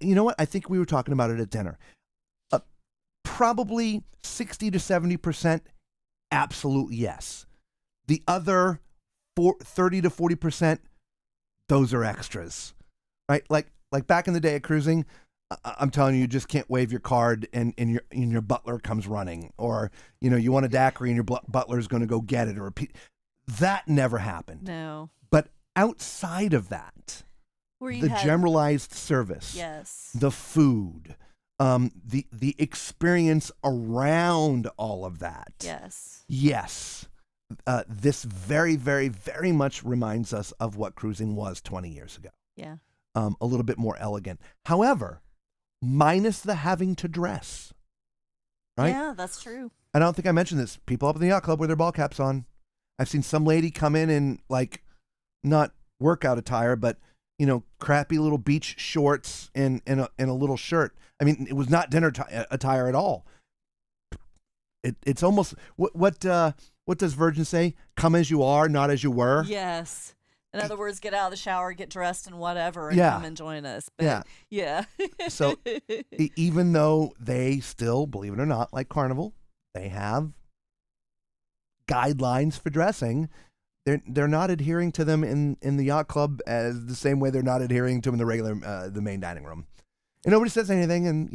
You know what? I think we were talking about it at dinner. Probably 60 to 70%, absolute yes. The other 30 to 40%, those are extras, right? Like back in the day at cruising, I'm telling you, you just can't wave your card and your butler comes running, or you want a daiquiri and your butler's going to go get it, or that never happened. No. But outside of that, the generalized service, yes, the food, the experience around all of that, yes. This very, very, very much reminds us of what cruising was 20 years ago. Yeah. A little bit more elegant. However, minus the having to dress. Right? Yeah, that's true. I don't think I mentioned this. People up in the yacht club with their ball caps on. I've seen some lady come in like, not workout attire, but crappy little beach shorts and a little shirt. I mean, it was not dinner attire at all. It's almost what does Virgin say? Come as you are, not as you were. Yes. In other words, get out of the shower, get dressed and whatever, and come and join us. But, yeah. So even though they still, believe it or not, like Carnival, they have guidelines for dressing, they're not adhering to them in the yacht club as the same way they're not adhering to them in the regular the main dining room. And nobody says anything, and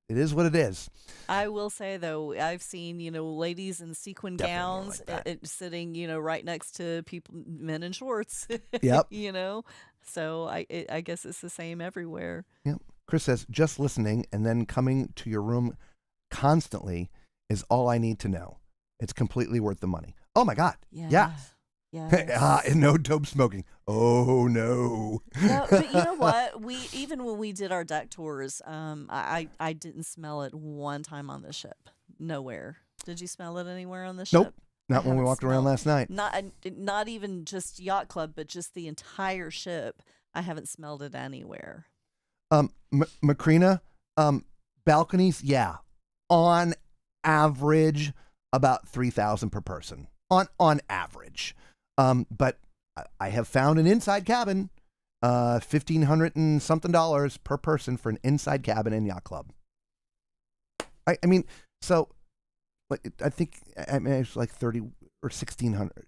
it is what it is. I will say, though, I've seen, ladies in sequin gowns sitting, right next to men in shorts. Yep. So I guess it's the same everywhere. Yep. Chris says, just listening and then coming to your room constantly is all I need to know. It's completely worth the money. Oh, my God. Yeah. Yes. And no dope smoking. Oh, no. No, but you know what? Even when we did our deck tours, I didn't smell it one time on the ship. Nowhere. Did you smell it anywhere on the ship? Nope. Not when we walked around last night. Not even just yacht club, but just the entire ship. I haven't smelled it anywhere. Macrina, balconies, yeah. On average, about $3,000 per person. On average. But I have found an inside cabin, $1,500 and something per person for an inside cabin in yacht club. I mean, so I think it's like 30 or 1,600.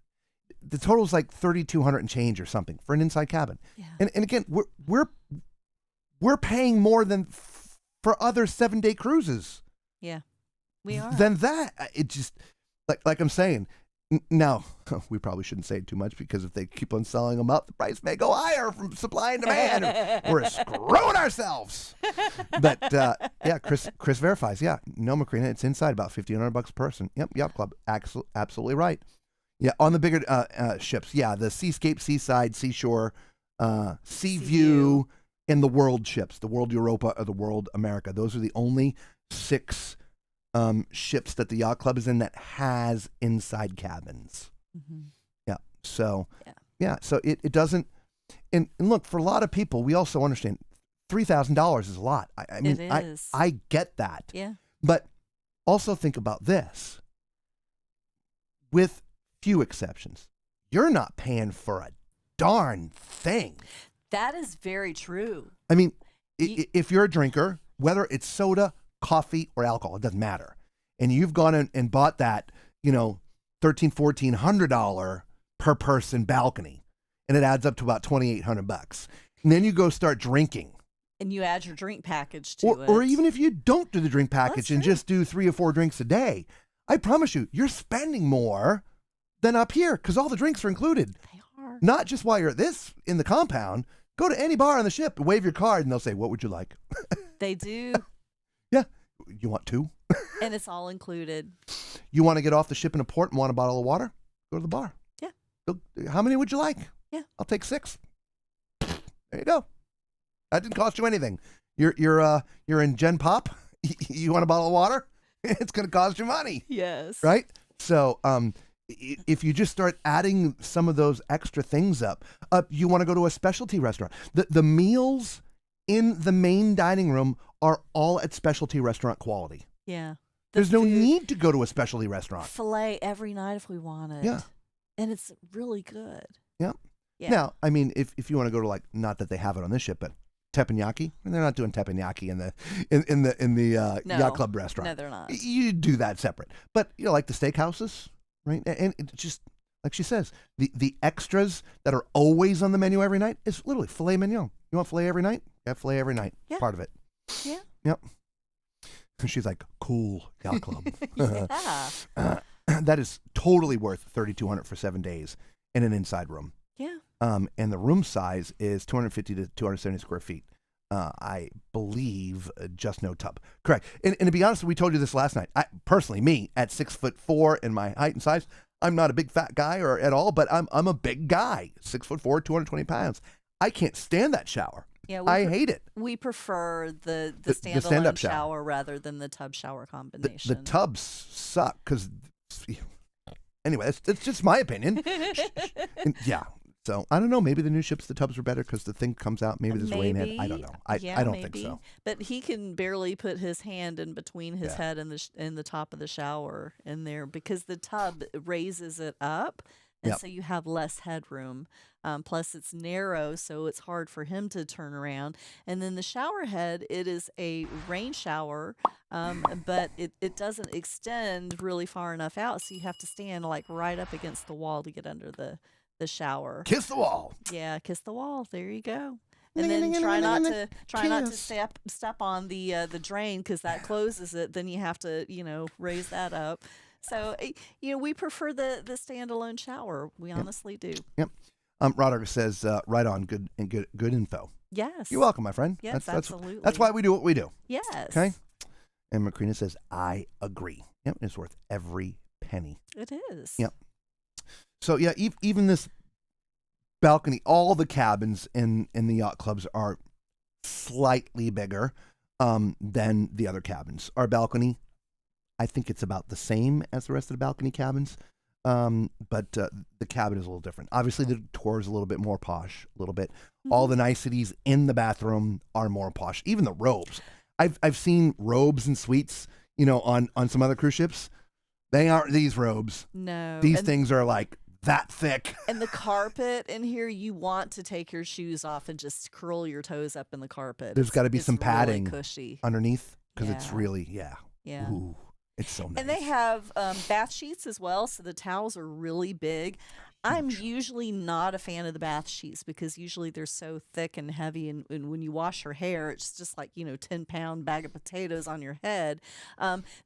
The total is like 3,200 and change or something for an inside cabin. Yeah. And again, we're paying more than for other 7-day cruises. Yeah, we are. Than that, it just like I'm saying. Now, we probably shouldn't say it too much, because if they keep on selling them up, the price may go higher from supply and demand. We're screwing ourselves. But yeah, Chris verifies. Yeah, no, Macrina, it's inside about $1,500 a person. Yep, yacht club, absolutely right. Yeah, on the bigger ships. Yeah, the Seascape, Seaside, Seashore, Sea View, and the World ships, the World Europa or the World America. Those are the only 6 ships that the yacht club is in that has inside cabins. Mm-hmm. Yeah. So, so it doesn't, and look, for a lot of people, we also understand $3,000 is a lot. I mean, it is. I get that. Yeah. But also think about this. With few exceptions, you're not paying for a darn thing. That is very true. I mean, if you're a drinker, whether it's soda, coffee, or alcohol, it doesn't matter. And you've gone in and bought that, $1,400 per person balcony, and it adds up to about $2,800. And then you go start drinking. And you add your drink package to it. Or even if you don't do the drink package and just do 3 or 4 drinks a day, I promise you, you're spending more than up here because all the drinks are included. They are. Not just while you're at this in the compound. Go to any bar on the ship, wave your card, and they'll say, "What would you like?" They do. Yeah. You want 2? And it's all included. You want to get off the ship in a port and want a bottle of water? Go to the bar. Yeah. How many would you like? Yeah. I'll take 6. There you go. That didn't cost you anything. You're in Gen Pop. You want a bottle of water? It's going to cost you money. Yes. Right? So, if you just start adding some of those extra things up, you want to go to a specialty restaurant. The meals in the main dining room are all at specialty restaurant quality. Yeah. There's no need to go to a specialty restaurant. Filet every night if we want it. Yeah. And it's really good. Yeah. Yeah. Now, I mean, if you want to go to not that they have it on this ship, but teppanyaki, and they're not doing teppanyaki in the No. yacht club restaurant. No, they're not. You do that separate. But like the steakhouses, right? And it just like she says, the extras that are always on the menu every night is literally filet mignon. You want filet every night? Yeah, filet every night. Yeah. Part of it. Yeah. Yep. And she's like, cool, yacht club. Yeah. That is totally worth $3,200 for 7 days in an inside room. Yeah. And the room size is 250 to 270 square feet. I believe just no tub. Correct. And to be honest, we told you this last night. Personally, me at 6'4" in my height and size, I'm not a big fat guy or at all, but I'm a big guy, 6'4", 220 pounds. I can't stand that shower. Yeah, I hate it. We prefer the stand-up standalone shower. shower rather than the tub shower combination. The tubs suck because, anyway, that's just my opinion. Yeah. So I don't know. Maybe the new ships, the tubs are better because the thing comes out. Maybe there's a rain head. I don't know. I don't think so. But he can barely put his hand in between his head and the top of the shower in there because the tub raises it up, and so you have less headroom. Plus, it's narrow, so it's hard for him to turn around. And then the shower head, it is a rain shower, but it doesn't extend really far enough out, so you have to stand right up against the wall to get under the shower. Kiss the wall. Yeah, kiss the wall. There you go. And then try not to step on the drain because that closes it. Then you have to raise that up. So we prefer the standalone shower. We honestly do. Yep. Roderick says right on. Good info. Yes. You're welcome, my friend. Yes, absolutely. That's why we do what we do. Yes. Okay. And Macrina says I agree. Yep. It's worth every penny. It is. Yep. So yeah, even this balcony, all the cabins in the yacht clubs are slightly bigger than the other cabins. Our balcony, I think it's about the same as the rest of the balcony cabins, but the cabin is a little different. Obviously, the tour is a little bit more posh, a little bit. Mm-hmm. All the niceties in the bathroom are more posh. Even the robes. I've seen robes and suites, on some other cruise ships. They aren't these robes. No. These things are that thick. And the carpet in here, you want to take your shoes off and just curl your toes up in the carpet. There's got to be some padding really cushy underneath because it's really, Yeah. Ooh, it's so nice. And they have bath sheets as well, so the towels are really big. I'm usually not a fan of the bath sheets because usually they're so thick and heavy, and when you wash your hair, it's just 10-pound bag of potatoes on your head.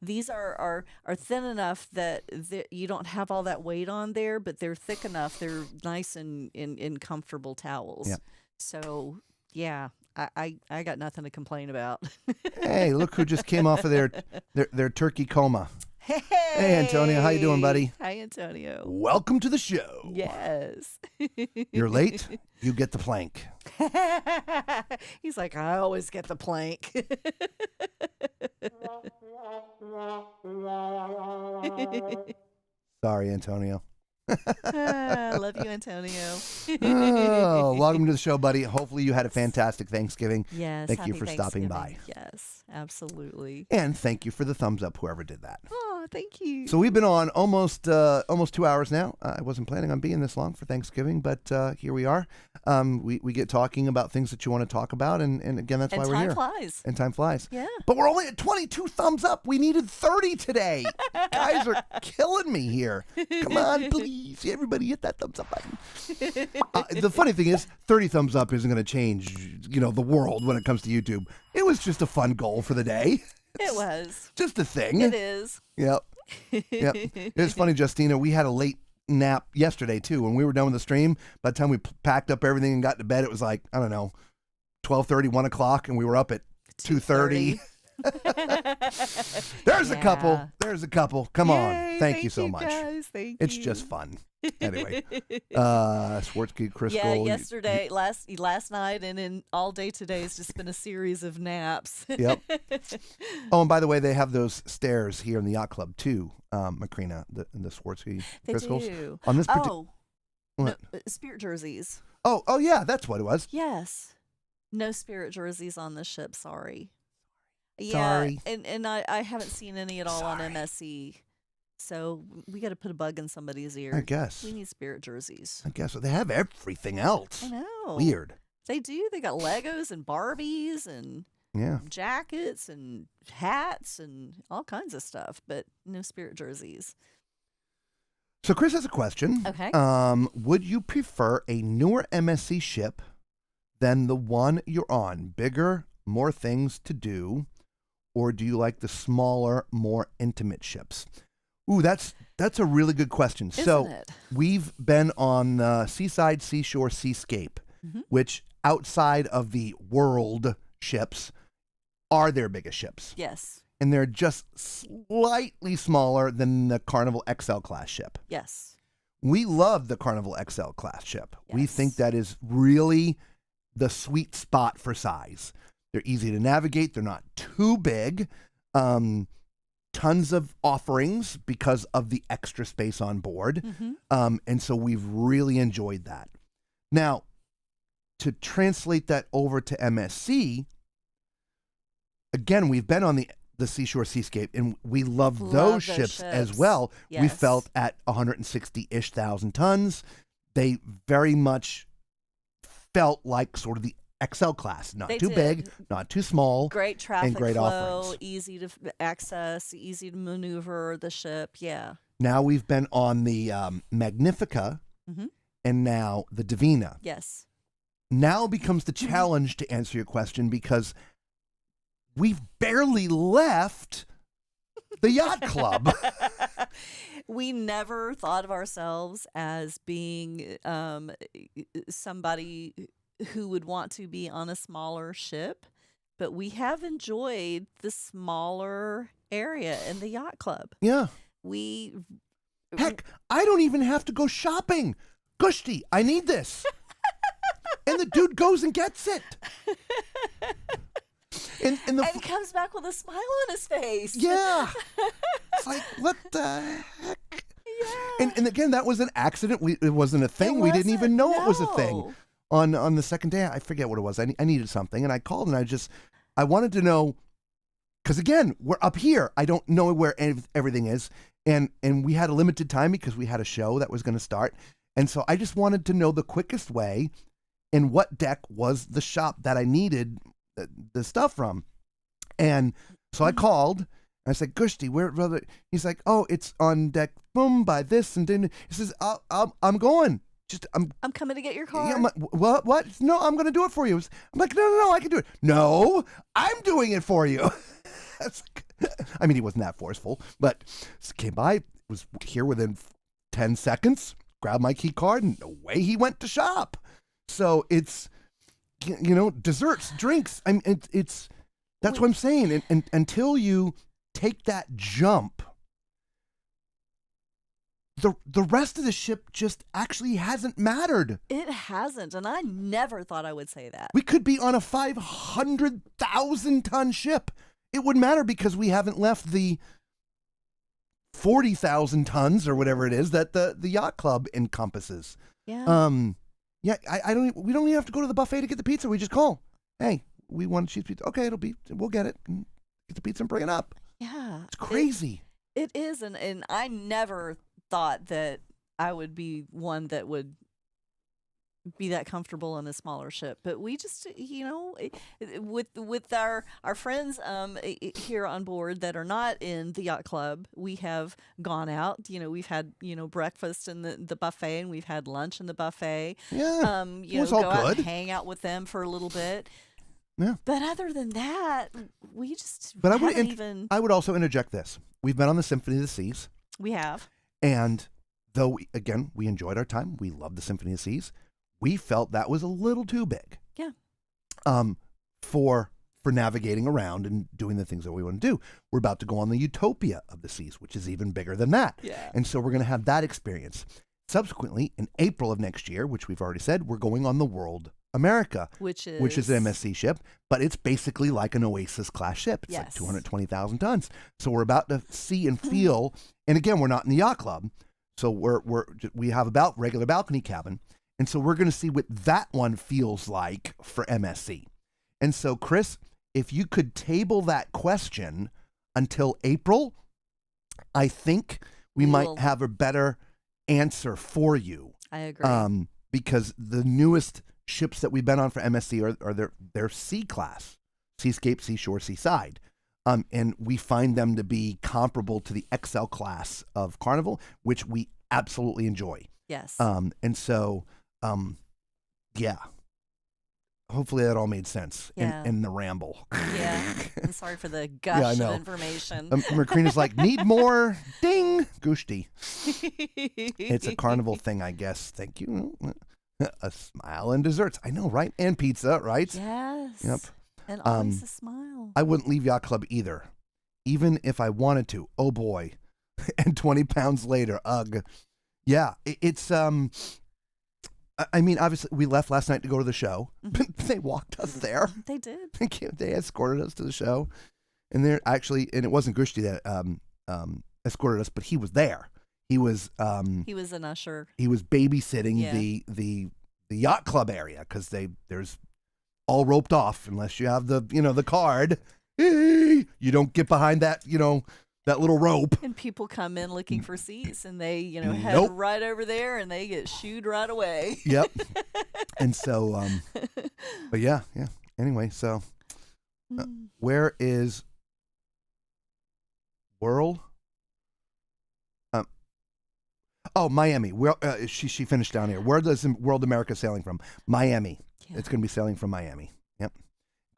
These are thin enough that you don't have all that weight on there, but they're thick enough. They're nice and comfortable towels. Yep. So yeah, I got nothing to complain about. Hey, look who just came off of their turkey coma. Hey! Hey, Antonio. How you doing, buddy? Hi, Antonio. Welcome to the show. Yes. You're late. You get the plank. He's like, I always get the plank. Sorry, Antonio. I love you, Antonio. Oh, welcome to the show, buddy. Hopefully you had a fantastic Thanksgiving. Yes. Thank you happy for stopping by. Thanksgiving. Yes, absolutely. And thank you for the thumbs up, whoever did that. Oh, thank you. So we've been on almost 2 hours now. I wasn't planning on being this long for Thanksgiving, but here we are. We get talking about things that you want to talk about, and again, that's why we're here. And time flies. And time flies. Yeah. But we're only at 22 thumbs up. We needed 30 today. Guys are killing me here. Come on, please. Everybody hit that thumbs up button. The funny thing is, 30 thumbs up isn't going to change, the world when it comes to YouTube. It was just a fun goal for the day. It was. Just a thing. It is. Yep. Yep. It's funny, Justina. We had a late nap yesterday, too. When we were done with the stream, by the time we packed up everything and got to bed, it was like, I don't know, 12:30, 1 o'clock, and we were up at 2:30. There's a couple. There's a couple. Come on. Thank you so much. Guys. Thank It's you. just fun. Anyway, Schwartzky, Crystal. Yeah, yesterday, last night, and in all day today has just been a series of naps. Yep. Oh, and by the way, they have those stairs here in the yacht club too, Macrina, the Schwartzky They crystals. do. On this No, spirit jerseys. Oh, yeah, that's what it was. Yes. No spirit jerseys on the ship, sorry. Sorry. Yeah, and I haven't seen any at all on MSC. So we got to put a bug in somebody's ear. I guess. We need spirit jerseys. I guess they have everything else. I know. Weird. They do. They got Legos and Barbies and jackets and hats and all kinds of stuff, but no spirit jerseys. So Chris has a question. Okay. Would you prefer a newer MSC ship than the one you're on? Bigger, more things to do, or do you like the smaller, more intimate ships? Ooh, that's a really good question. Isn't it? We've been on the Seaside, Seashore, Seascape, which outside of the world ships are their biggest ships. Yes. And they're just slightly smaller than the Carnival XL class ship. Yes. We love the Carnival XL class ship. We Yes. think that is really the sweet spot for size. They're easy to navigate. They're not too big. Tons of offerings because of the extra space on board. And so we've really enjoyed that. Now, to translate that over to MSC, again, we've been on the Seashore Seascape, and we love those ships as well. Yes. We felt at 160-ish thousand tons, they very much felt like sort of the XL class. Not They too did. big, not too small. Great traffic and great flow, offerings. easy to access, easy to maneuver the ship. Yeah. Now we've been on the Magnifica and now the Divina. Yes. Now becomes the challenge to answer your question because we've barely left the yacht club. We never thought of ourselves as being somebody who would want to be on a smaller ship, but we have enjoyed the smaller area in the yacht club. Yeah. Heck, I don't even have to go shopping. Gushti, I need this. And the dude goes and gets it. And he comes back with a smile on his face. Yeah. It's like, what the heck? Yeah. And again, that was an accident. It wasn't a thing. We didn't even know it was a thing. On the second day, I forget what it was. I needed something, and I called, and I wanted to know, because again, we're up here. I don't know where everything is, and we had a limited time because we had a show that was going to start, and so I just wanted to know the quickest way, and what deck was the shop that I needed the stuff from, and so I called. And I said, Gushti, where, brother? He's like, oh, it's on deck, boom, by this, and then he says, I'm going. I'm coming to get your car. Yeah, I'm like, what? No, I'm going to do it for you. I'm like, no, I can do it. No, I'm doing it for you. I mean, he wasn't that forceful, but came by, was here within 10 seconds, grabbed my key card, and away he went to shop. So it's, desserts, drinks. I mean, that's what I'm saying. And until you take that jump the rest of the ship just actually hasn't mattered. It hasn't, and I never thought I would say that. We could be on a 500,000 ton ship. It wouldn't matter because we haven't left the 40,000 tons or whatever it is that the yacht club encompasses. Yeah. We don't even have to go to the buffet to get the pizza. We just call. Hey, we want cheese pizza. Okay, we'll get it. And get the pizza and bring it up. Yeah. It's crazy. It is, and I never thought that I would be one that would be that comfortable in a smaller ship, but we just, with our friends here on board that are not in the yacht club, we have gone out. We've had breakfast in the buffet, and we've had lunch in the buffet. Yeah, it was go all out good. and hang out with them for a little bit. Yeah, but other than that, we just. But I would also interject this: we've been on the Symphony of the Seas. We have, and though we enjoyed our time, we loved the Symphony of the Seas. We felt that was a little too big. Yeah. For navigating around and doing the things that we want to do. We're about to go on the Utopia of the Seas, which is even bigger than that. Yeah. And so we're going to have that experience. Subsequently, in April of next year, which we've already said, we're going on the World America, which is an MSC ship, but it's basically like an Oasis class ship. It's like 220,000 tons. So we're about to see and feel, and again, we're not in the yacht club, so we have a regular balcony cabin. And so we're going to see what that one feels like for MSC. And so, Chris, if you could table that question until April, I think we might have a better answer for you. I agree. Because the newest ships that we've been on for MSC are their C class, Seascape, Seashore, Seaside. And we find them to be comparable to the XL class of Carnival, which we absolutely enjoy. Yes. And so... yeah. Hopefully that all made sense in the ramble. Yeah. I'm sorry for the gush of information. Macrina's like, need more? Ding! Gushti. It's a Carnival thing, I guess. Thank you. A smile and desserts. I know, right? And pizza, right? Yes. Yep. And always a smile. I wouldn't leave Yacht Club either. Even if I wanted to. Oh boy. And 20 pounds later. Ugh. Yeah. It's I mean, obviously, we left last night to go to the show. They walked us there. They did. They escorted us to the show. And and it wasn't Gushti that escorted us, but he was there. He was an usher. He was babysitting the yacht club area because there's all roped off unless you have the card. You don't get behind that that little rope. And people come in looking for seats, and they head right over there, and they get shooed right away. Yep. And so, but yeah. Anyway, so where is World? Miami. Where she finished down here. Where does World America sailing from? Miami. Yeah. It's going to be sailing from Miami. Yep.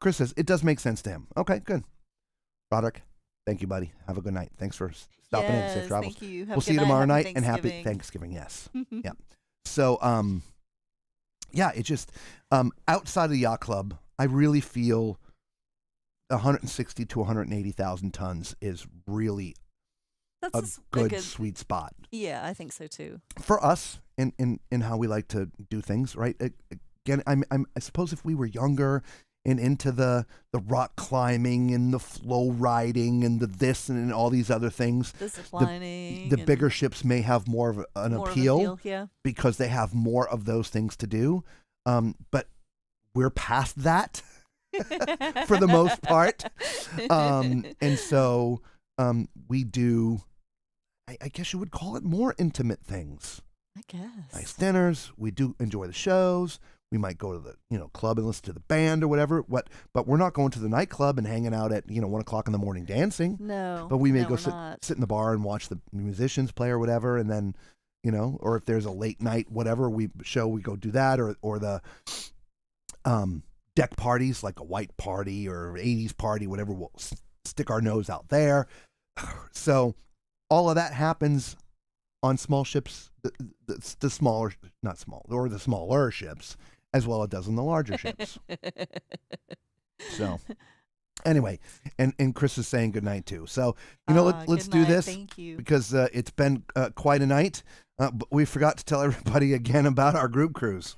Chris says it does make sense to him. Okay, good. Roderick, thank you, buddy. Have a good night. Thanks for stopping in. Safe travels. Thank you. We'll see you tomorrow night, and happy Thanksgiving. Yes. Yeah. So, it just outside of the yacht club, I really feel 160 to 180,000 tons is really a good sweet spot. Yeah, I think so too. For us, in how we like to do things, right? Again, I suppose if we were younger and into the rock climbing and the flow riding and the this and all these other things, the zip lining, the bigger ships may have more of an appeal, yeah, because they have more of those things to do. But we're past that for the most part, and so we do. I guess you would call it more intimate things. I guess. Nice dinners. We do enjoy the shows. We might go to the club and listen to the band or whatever. But we're not going to the nightclub and hanging out at 1:00 in the morning dancing. No. But we may go sit in the bar and watch the musicians play or whatever, and then or if there's a late night whatever we go do that, or the deck parties like a white party or 80s party, whatever. We'll stick our nose out there. So all of that happens on small ships, the smaller, not small, or the smaller ships, as well as it does on the larger ships. So, Anyway, and Chris is saying good night too. So, let's good do night. this Thank you. because it's been quite a night. But we forgot to tell everybody again about our group cruise.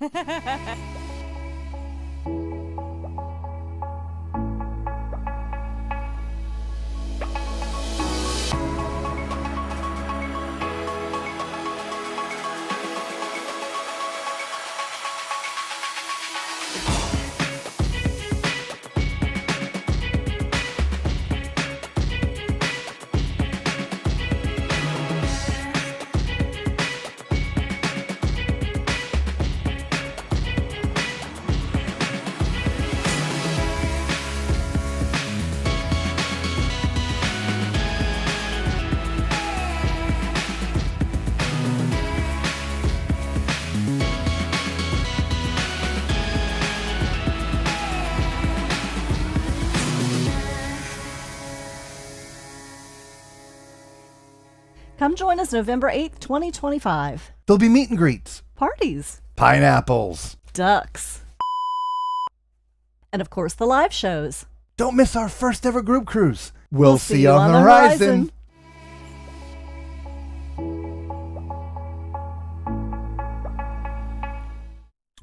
Come join us November 8th, 2025. There'll be meet and greets, Parties, pineapples. ducks, and of course the live shows. Don't miss our first ever group cruise. We'll see see you you on on the the horizon.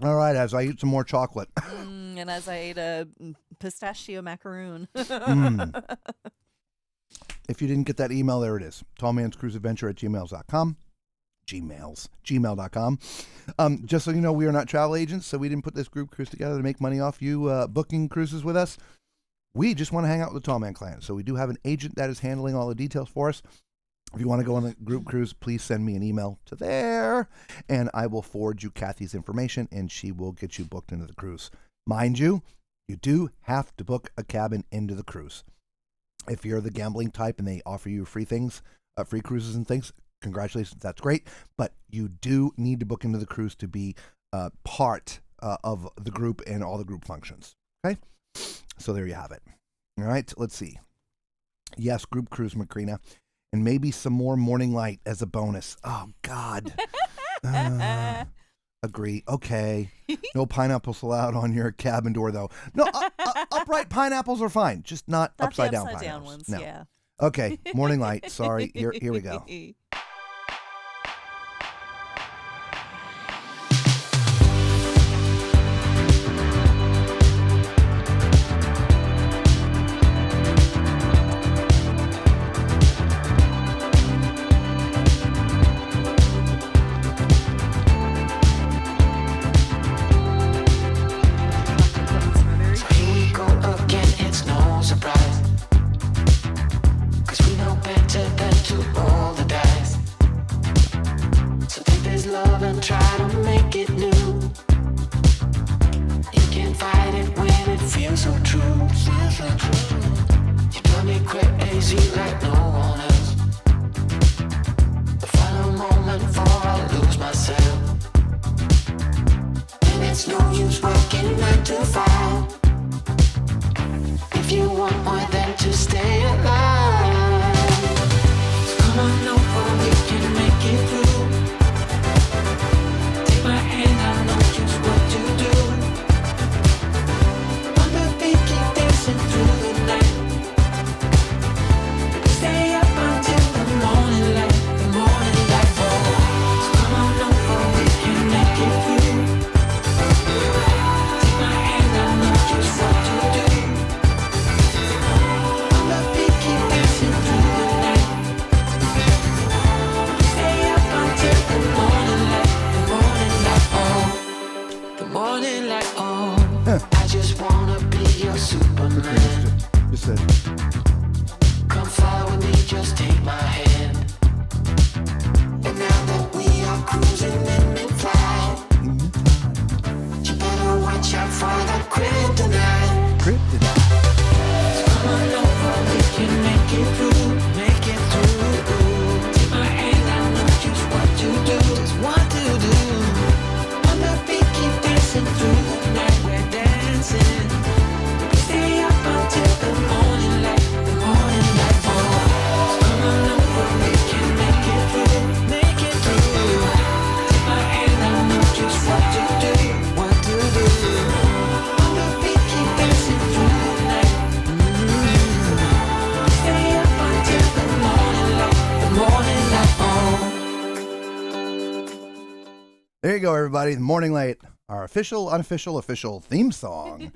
All right, as I eat some more chocolate. And as I ate a pistachio macaroon. If you didn't get that email, there it is. tallmanscruiseadventure@gmail.com. Gmail.com. Just so you know, we are not travel agents, so we didn't put this group cruise together to make money off you booking cruises with us. We just want to hang out with the Tall Man Clan. So we do have an agent that is handling all the details for us. If you want to go on the group cruise, please send me an email to there, and I will forward you Kathy's information, and she will get you booked into the cruise. Mind you, you do have to book a cabin into the cruise. If you're the gambling type and they offer you free things, free cruises and things, congratulations, that's great. But you do need to book into the cruise to be part of the group and all the group functions. Okay? So there you have it. All right, let's see. Yes, group cruise, Macrina. And maybe some more morning light as a bonus. Oh, God. Agree. Okay. No pineapples allowed on your cabin door, though. No, upright pineapples are fine. Just not upside down pineapples. Ones, no. yeah. Okay. Morning light. Sorry. Here we go. There you go, everybody. Morning Late, our official, unofficial, official theme song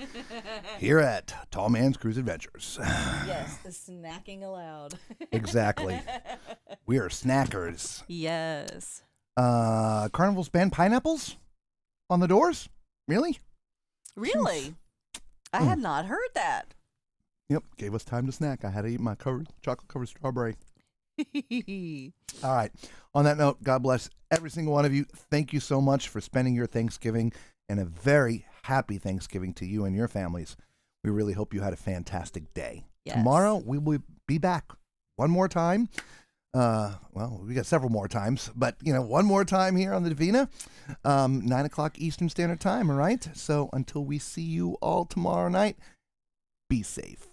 here at Tall Man's Cruise Adventures. Yes, the snacking aloud. Exactly. We are snackers. Yes. Carnival's banned pineapples on the doors? Really? Really? I had not heard that. Yep, gave us time to snack. I had to eat my chocolate-covered strawberry. All right. On that note, God bless every single one of you. Thank you so much for spending your Thanksgiving, and a very happy Thanksgiving to you and your families. We really hope you had a fantastic day. Yes. Tomorrow, we will be back one more time. Well, we got several more times, but, one more time here on the Divina, 9 o'clock Eastern Standard Time, all right? So until we see you all tomorrow night, be safe.